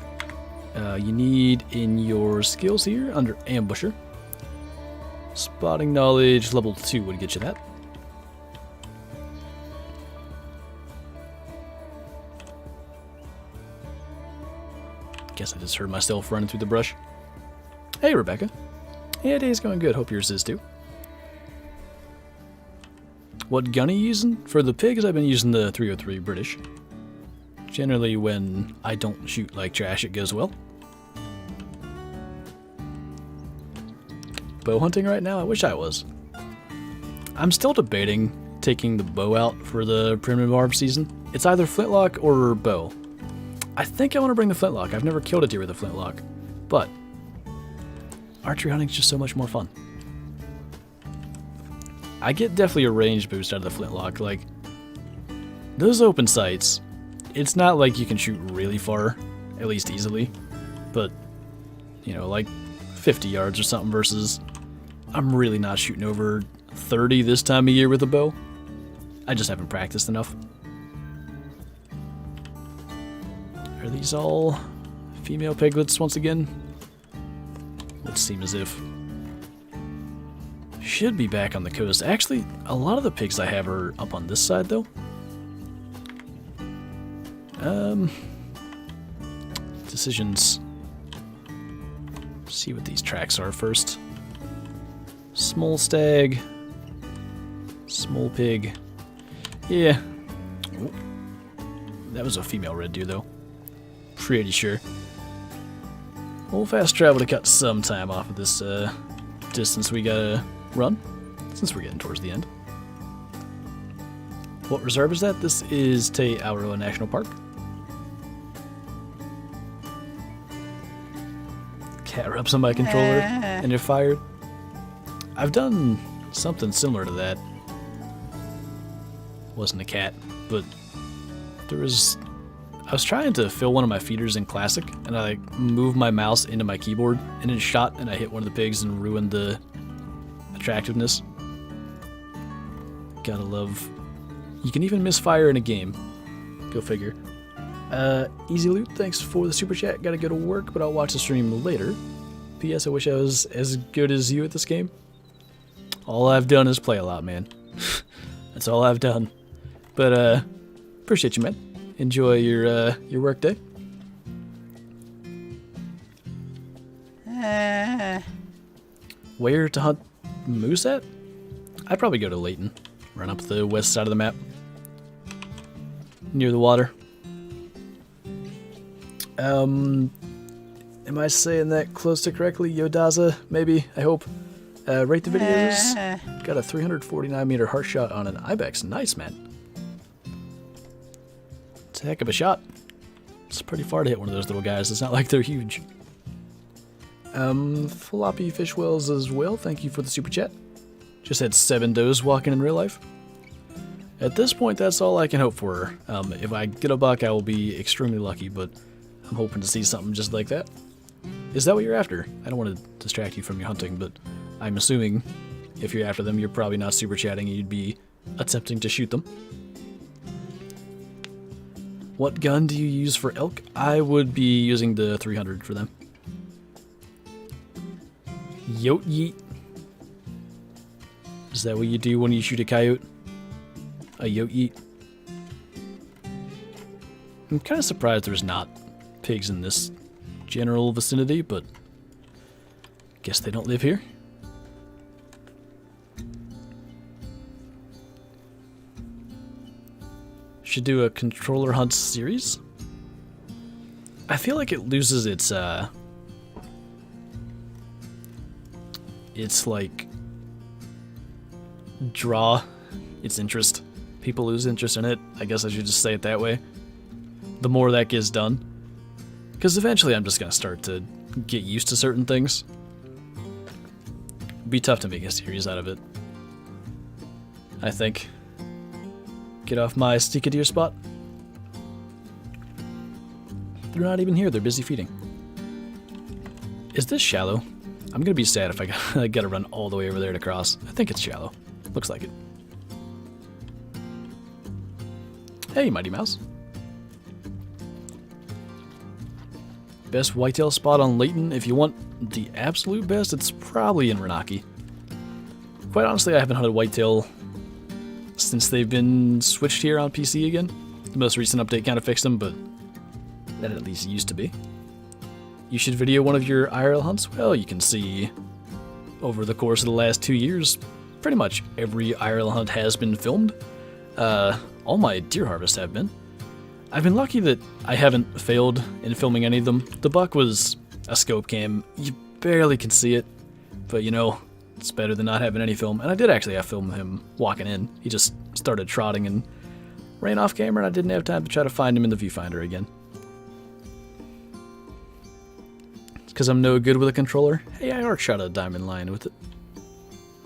you need in your skills here under Ambusher. Spotting knowledge level 2 would get you that. Guess I just heard myself running through the brush. Hey, Rebecca. Yeah, day's going good. Hope yours is too. What gun are you using? For the pigs, I've been using the 303 British. Generally, when I don't shoot like trash, it goes well. Bow hunting right now? I wish I was. I'm still debating taking the bow out for the primitive barb season. It's either flintlock or bow. I think I want to bring the flintlock. I've never killed a deer with a flintlock, but archery hunting is just so much more fun. I get definitely a range boost out of the flintlock. Like, those open sights, it's not like you can shoot really far, at least easily, but, you know, like 50 yards or something versus I'm really not shooting over 30 this time of year with a bow. I just haven't practiced enough. Are these all female piglets once again? Would seem as if. Should be back on the coast. Actually, a lot of the pigs I have are up on this side, though. Decisions. See what these tracks are first. Small stag. Small pig. Yeah. Oh. That was a female red deer, though. Pretty sure. We'll fast travel to cut some time off of this distance we gotta run, since we're getting towards the end. What reserve is that? This is Te Awaroa National Park. Cat rubs on my controller and you're fired. I've done something similar to that. Wasn't a cat, but there was... I was trying to fill one of my feeders in Classic, and I like moved my mouse into my keyboard, and it shot, and I hit one of the pigs and ruined the attractiveness. Gotta love... You can even misfire in a game. Go figure. Easy Loot, thanks for the super chat. Gotta go to work, but I'll watch the stream later. P.S. I wish I was as good as you at this game. All I've done is play a lot, man. That's all I've done. But, appreciate you, man. Enjoy your work day. Where to hunt moose at? I'd probably go to Laden. Run up the west side of the map. Near the water. Am I saying that close to correctly? Yodaza, maybe? I hope. Rate the videos. Got a 349 meter heart shot on an ibex. Nice, man. It's a heck of a shot. It's pretty far to hit one of those little guys. It's not like they're huge. Floppy Fish Wells as well. Thank you for the super chat. Just had 7 does walking in real life. At this point, that's all I can hope for. If I get a buck, I will be extremely lucky, but I'm hoping to see something just like that. Is that what you're after? I don't want to distract you from your hunting, but I'm assuming if you're after them, you're probably not super chatting and you'd be attempting to shoot them. What gun do you use for elk? I would be using the 300 for them. Yote yeet. Is that what you do when you shoot a coyote? A yote yeet? I'm kind of surprised there's not pigs in this general vicinity, but guess they don't live here. Should do a controller hunt series. I feel like it loses its like draw, its interest. People lose interest in it. I guess I should just say it that way. The more that gets done, because eventually I'm just gonna start to get used to certain things. It'd be tough to make a series out of it, I think. Get off my stick deer spot. They're not even here, they're busy feeding. Is this shallow? I'm gonna be sad if I gotta run all the way over there to cross. I think it's shallow. Looks like it. Hey, Mighty Mouse. Best whitetail spot on Laden. If you want the absolute best, it's probably in Renaki. Quite honestly, I haven't hunted whitetail since they've been switched here on PC again. The most recent update kind of fixed them, but that at least used to be. You should video one of your IRL hunts? Well, you can see over the course of the last 2 years, pretty much every IRL hunt has been filmed. All my deer harvests have been. I've been lucky that I haven't failed in filming any of them. The buck was a scope cam. You barely can see it, but you know, it's better than not having any film. And I did actually have film of him walking in. He just started trotting and ran off camera, and I didn't have time to try to find him in the viewfinder again. It's because I'm no good with a controller. Hey, I arc shot a diamond lion with it.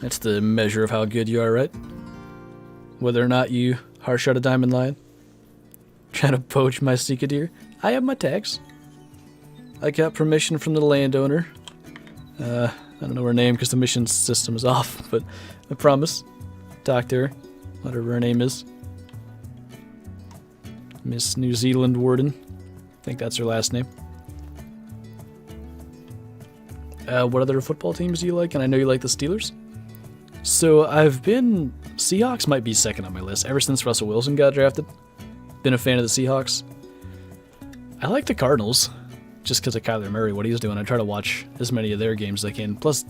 That's the measure of how good you are, right? Whether or not you harsh shot a diamond lion. Trying to poach my Sika deer. I have my tags. I got permission from the landowner. I don't know her name because the mission system is off, but I promise. Talk to her, whatever her name is. Miss New Zealand Warden. I think that's her last name. What other football teams do you like? And I know you like the Steelers. So Seahawks might be second on my list ever since Russell Wilson got drafted. Been a fan of the Seahawks. I like the Cardinals. Just because of Kyler Murray, what he's doing. I try to watch as many of their games as I can. Plus,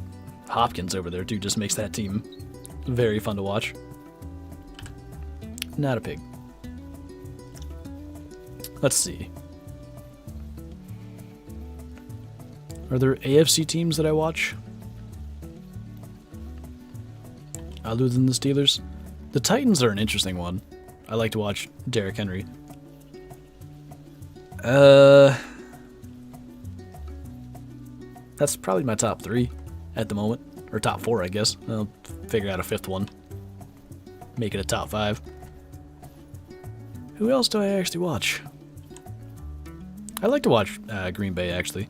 Hopkins over there, too, just makes that team very fun to watch. Not a pig. Let's see. Are there AFC teams that I watch? Other than the Steelers? The Titans are an interesting one. I like to watch Derrick Henry. That's probably my top 3 at the moment. Or top 4, I guess. I'll figure out a 5th one. Make it a top 5. Who else do I actually watch? I like to watch Green Bay, actually.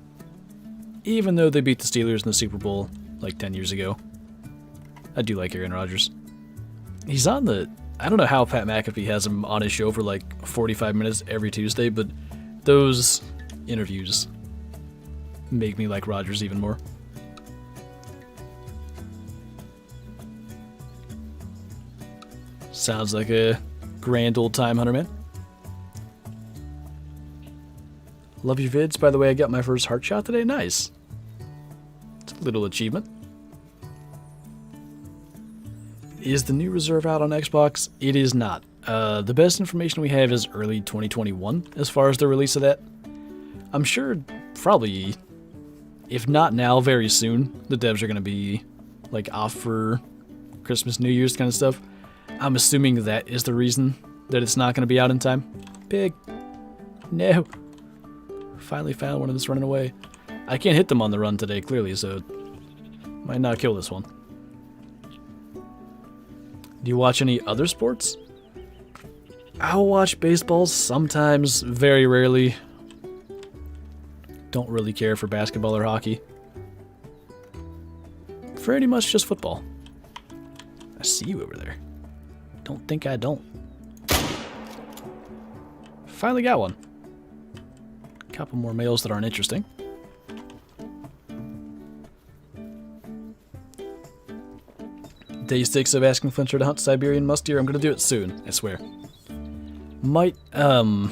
Even though they beat the Steelers in the Super Bowl like 10 years ago. I do like Aaron Rodgers. He's on the... I don't know how Pat McAfee has him on his show for like 45 minutes every Tuesday, but those interviews make me like Rodgers even more. Sounds like a grand old time, Hunter Man. Love your vids. By the way, I got my first heart shot today. Nice. It's a little achievement. Is the new reserve out on Xbox? It is not. The best information we have is early 2021 as far as the release of that. I'm sure probably, if not now, very soon, the devs are going to be like off for Christmas, New Year's kind of stuff. I'm assuming that is the reason that it's not going to be out in time. Pig. No. Finally found one of this running away. I can't hit them on the run today, clearly, so might not kill this one. Do you watch any other sports? I'll watch baseball sometimes, very rarely. Don't really care for basketball or hockey. Pretty much just football. I see you over there. Don't think I don't. Finally got one. Couple more males that aren't interesting. Day 6 of asking Flinter to hunt Siberian musk deer. I'm gonna do it soon, I swear. Might kind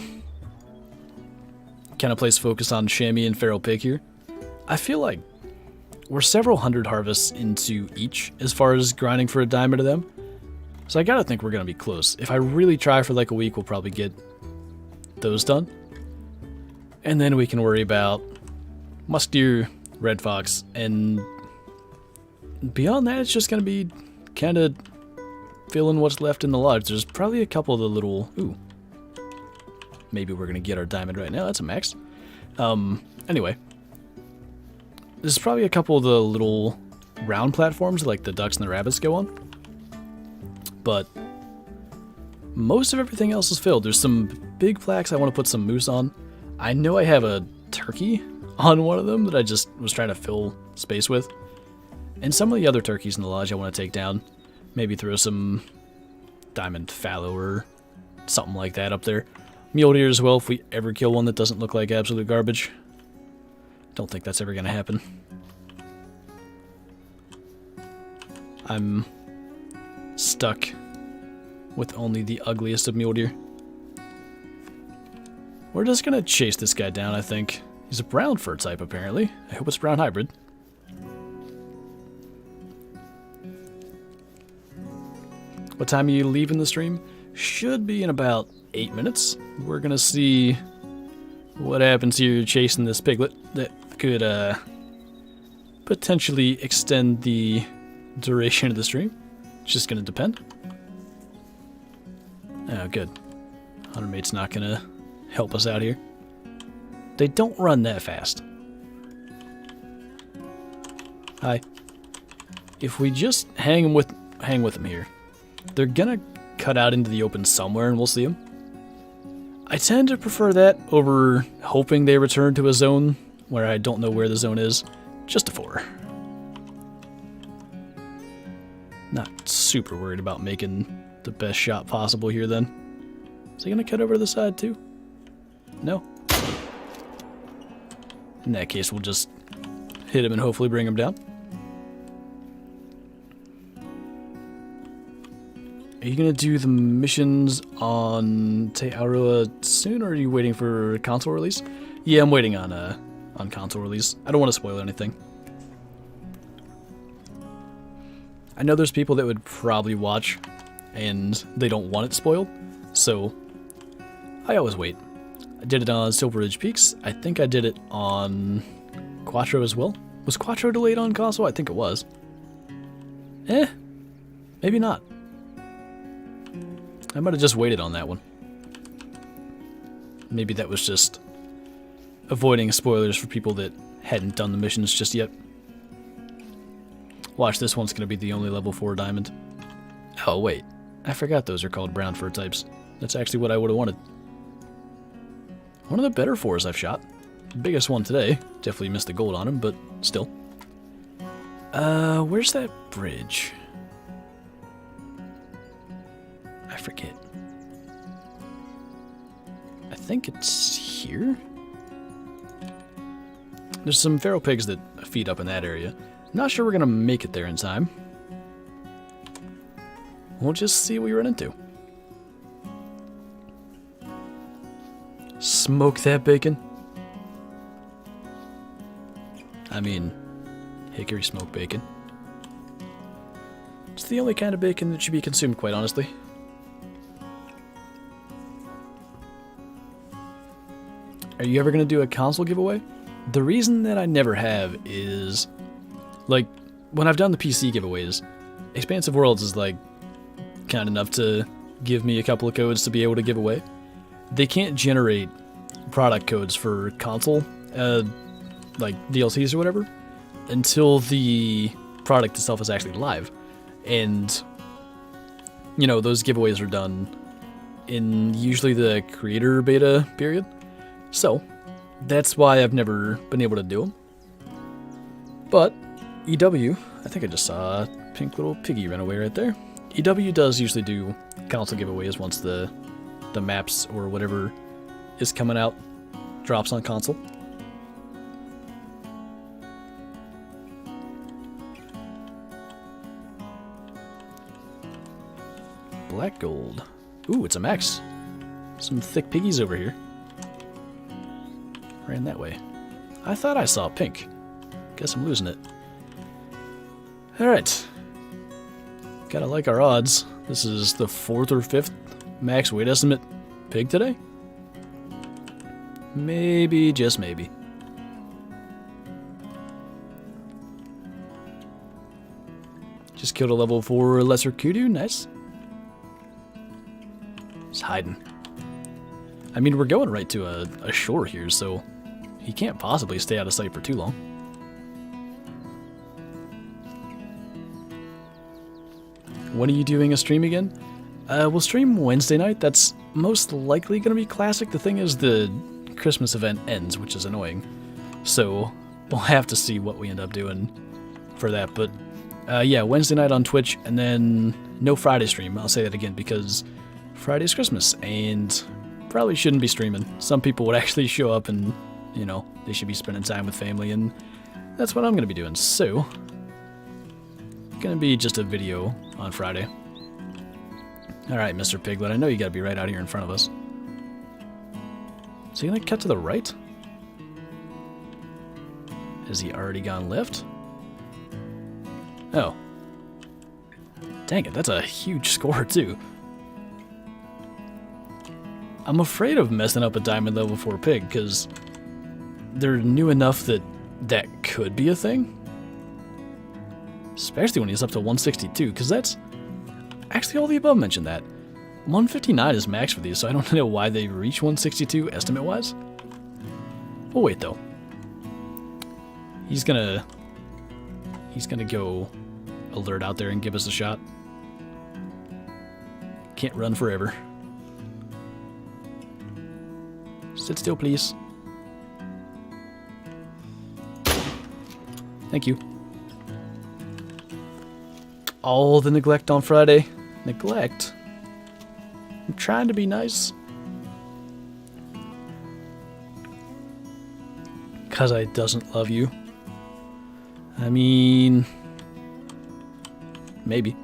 of place focus on chamois and feral pig here. I feel like we're several hundred harvests into each as far as grinding for a diamond of them. So I gotta think we're gonna be close. If I really try for like a week, we'll probably get those done. And then we can worry about musk deer, red fox, and beyond that, it's just gonna be kind of filling what's left in the lodge. There's probably a couple of the little... Ooh. Maybe we're gonna get our diamond right now. That's a max. Anyway. There's probably a couple of the little round platforms like the ducks and the rabbits go on. But most of everything else is filled. There's some big plaques I want to put some moose on. I know I have a turkey on one of them that I just was trying to fill space with. And some of the other turkeys in the lodge I want to take down. Maybe throw some diamond fallow or something like that up there. Mule deer as well if we ever kill one that doesn't look like absolute garbage. Don't think that's ever going to happen. I'm stuck with only the ugliest of mule deer. We're just going to chase this guy down, I think. He's a brown fur type, apparently. I hope it's brown hybrid. What time are you leaving the stream? Should be in about 8 minutes. We're going to see what happens here chasing this piglet that could potentially extend the duration of the stream. It's just going to depend. Oh, good. Hunter mate's not going to help us out here. They don't run that fast. Hi. If we just hang with them here, they're gonna cut out into the open somewhere and we'll see them. I tend to prefer that over hoping they return to a zone where I don't know where the zone is. Just a 4. Not super worried about making the best shot possible here then. Is he gonna cut over to the side too? No. In that case, we'll just hit him and hopefully bring him down. Are you going to do the missions on Te Awaroa soon, or are you waiting for console release? Yeah, I'm waiting on console release. I don't want to spoil anything. I know there's people that would probably watch, and they don't want it spoiled, so I always wait. I did it on Silver Ridge Peaks. I think I did it on Quattro as well. Was Quattro delayed on console? I think it was. Maybe not. I might have just waited on that one. Maybe that was just avoiding spoilers for people that hadn't done the missions just yet. Watch, this one's going to be the only level 4 diamond. Oh, wait. I forgot those are called brown fur types. That's actually what I would have wanted. One of the better 4s I've shot. Biggest one today. Definitely missed the gold on him, but still. Where's that bridge? I forget. I think it's here? There's some feral pigs that feed up in that area. Not sure we're gonna make it there in time. We'll just see what we run into. Smoke that bacon. I mean, hickory smoked bacon. It's the only kind of bacon that should be consumed, quite honestly. Are you ever going to do a console giveaway? The reason that I never have is, like, when I've done the PC giveaways, Expansive Worlds is, like, kind enough to give me a couple of codes to be able to give away. They can't generate product codes for console, like DLCs or whatever, until the product itself is actually live. And, you know, those giveaways are done in usually the creator beta period. So, that's why I've never been able to do them. But, EW, I think I just saw a pink little piggy run away right there. EW does usually do console giveaways once the maps or whatever is coming out drops on console. Black gold. Ooh, it's a max. Some thick piggies over here. Ran that way. I thought I saw pink. Guess I'm losing it. Alright. Gotta like our odds. This is the 4th or 5th max weight estimate pig today? Maybe, just maybe. Just killed a level 4 lesser kudu, nice. He's hiding. I mean, we're going right to a shore here, so he can't possibly stay out of sight for too long. When are you doing a stream again? We'll stream Wednesday night. That's most likely going to be classic. The thing is, the Christmas event ends, which is annoying. So we'll have to see what we end up doing for that. But yeah, Wednesday night on Twitch, and then no Friday stream. I'll say that again because Friday's Christmas, and probably shouldn't be streaming. Some people would actually show up and, you know, they should be spending time with family, and that's what I'm going to be doing. So, going to be just a video on Friday. Alright, Mr. Piglet, I know you got to be right out here in front of us. Is he going to cut to the right? Has he already gone left? Oh. Dang it, that's a huge score, too. I'm afraid of messing up a diamond level 4 pig, because they're new enough that that could be a thing. Especially when he's up to 162, because that's... Actually, all the above mentioned that. 159 is max for these, so I don't know why they reach 162 estimate-wise. We'll wait, though. He's gonna go alert out there and give us a shot. Can't run forever. Sit still, please. Thank you. All the neglect on Friday. Neglect? I'm trying to be nice. 'Cause I doesn't love you. I mean... maybe.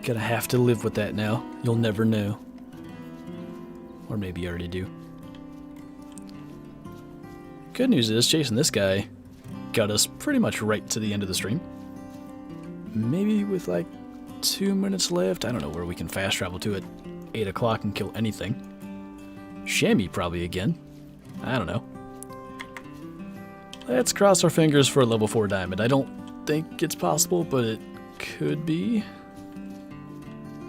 Gonna have to live with that now. You'll never know. Or maybe you already do. Good news is, chasing this guy got us pretty much right to the end of the stream. Maybe with like 2 minutes left. I don't know where we can fast travel to at 8 o'clock and kill anything. Chamois probably again. I don't know. Let's cross our fingers for a level 4 diamond. I don't think it's possible, but it could be.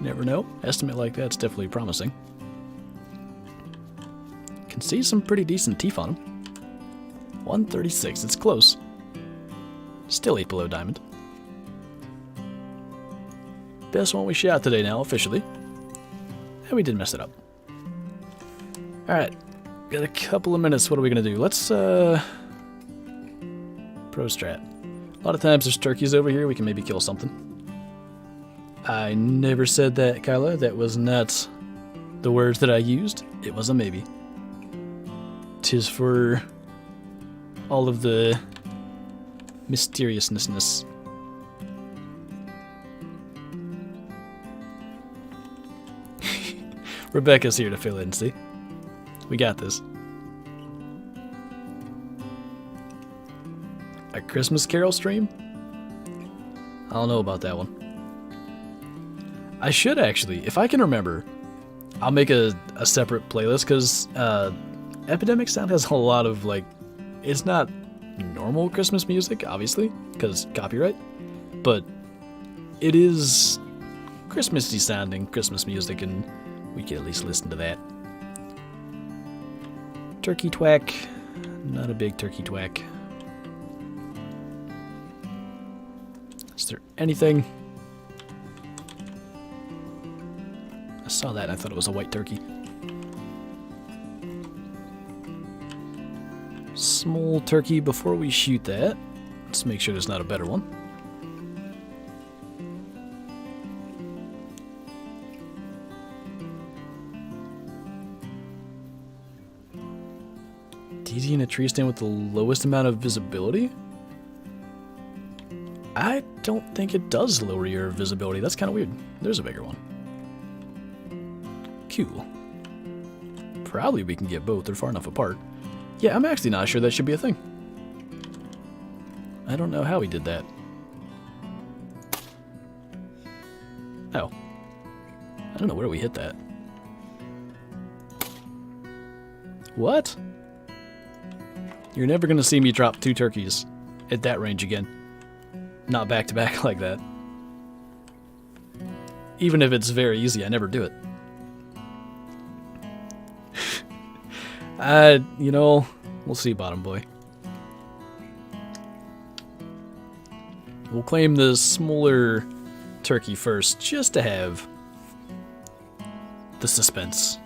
Never know. Estimate like that's definitely promising. Can see some pretty decent teeth on him. 136, it's close. Still 8 below diamond. Best one we shot today now, officially. And we did mess it up. Alright, got a couple of minutes. What are we going to do? Let's, pro strat. A lot of times there's turkeys over here. We can maybe kill something. I never said that, Kyla. That was not the words that I used. It was a maybe. 'Tis for all of the mysteriousness. Rebecca's here to fill in, see? We got this. A Christmas Carol stream? I don't know about that one. I should actually, if I can remember, I'll make a separate playlist, because Epidemic Sound has a lot of, like, it's not normal Christmas music, obviously, because copyright, but it is Christmassy sounding Christmas music, and we can at least listen to that. Turkey twack. Not a big turkey twack. Is there anything? I saw that and I thought it was a white turkey. Small turkey before we shoot that. Let's make sure there's not a better one. DD in a tree stand with the lowest amount of visibility? I don't think it does lower your visibility. That's kind of weird. There's a bigger one. Cool. Probably we can get both. They're far enough apart. Yeah, I'm actually not sure that should be a thing. I don't know how he did that. Oh. I don't know where we hit that. What? You're never going to see me drop 2 turkeys at that range again. Not back to back like that. Even if it's very easy, I never do it. You know, we'll see, bottom boy. We'll claim the smaller turkey first, just to have the suspense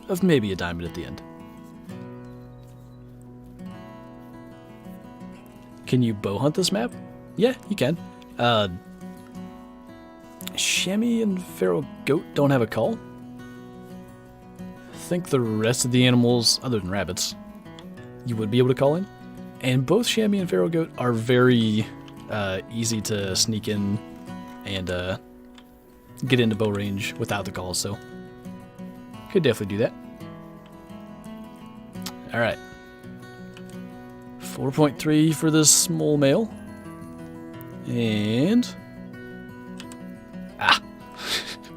of maybe a diamond at the end. Can you bow hunt this map? Yeah, you can. Chamois and feral goat don't have a call. I think the rest of the animals, other than rabbits, you would be able to call in. And both chamois and feral goat are very easy to sneak in and get into bow range without the call, so could definitely do that. Alright. 4.3 for this small male. And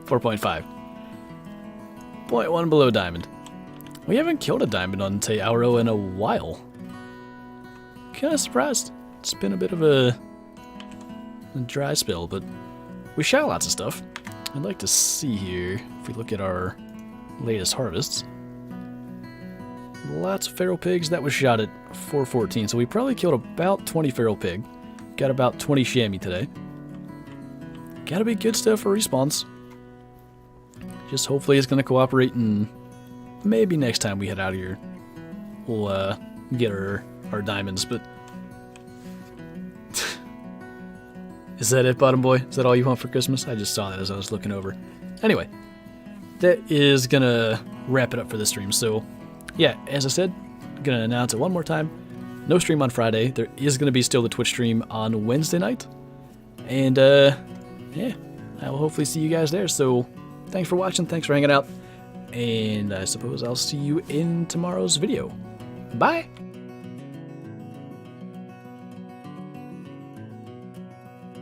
4.5. 0.1 below diamond. We haven't killed a diamond on Te Awaroa in a while. Kinda surprised. It's been a bit of a dry spell, but we shot lots of stuff. I'd like to see here, if we look at our latest harvests. Lots of feral pigs. That was shot at 414, so we probably killed about 20 feral pig. Got about 20 chamois today. Gotta be good stuff for respawns. Just hopefully it's gonna cooperate, and maybe next time we head out of here, we'll get our diamonds, but... Is that it, bottom boy? Is that all you want for Christmas? I just saw that as I was looking over. Anyway, that is gonna wrap it up for this stream, so... Yeah, as I said, I'm gonna announce it one more time. No stream on Friday. There is gonna be still the Twitch stream on Wednesday night. And, yeah, I will hopefully see you guys there. So, thanks for watching, thanks for hanging out, and I suppose I'll see you in tomorrow's video. Bye!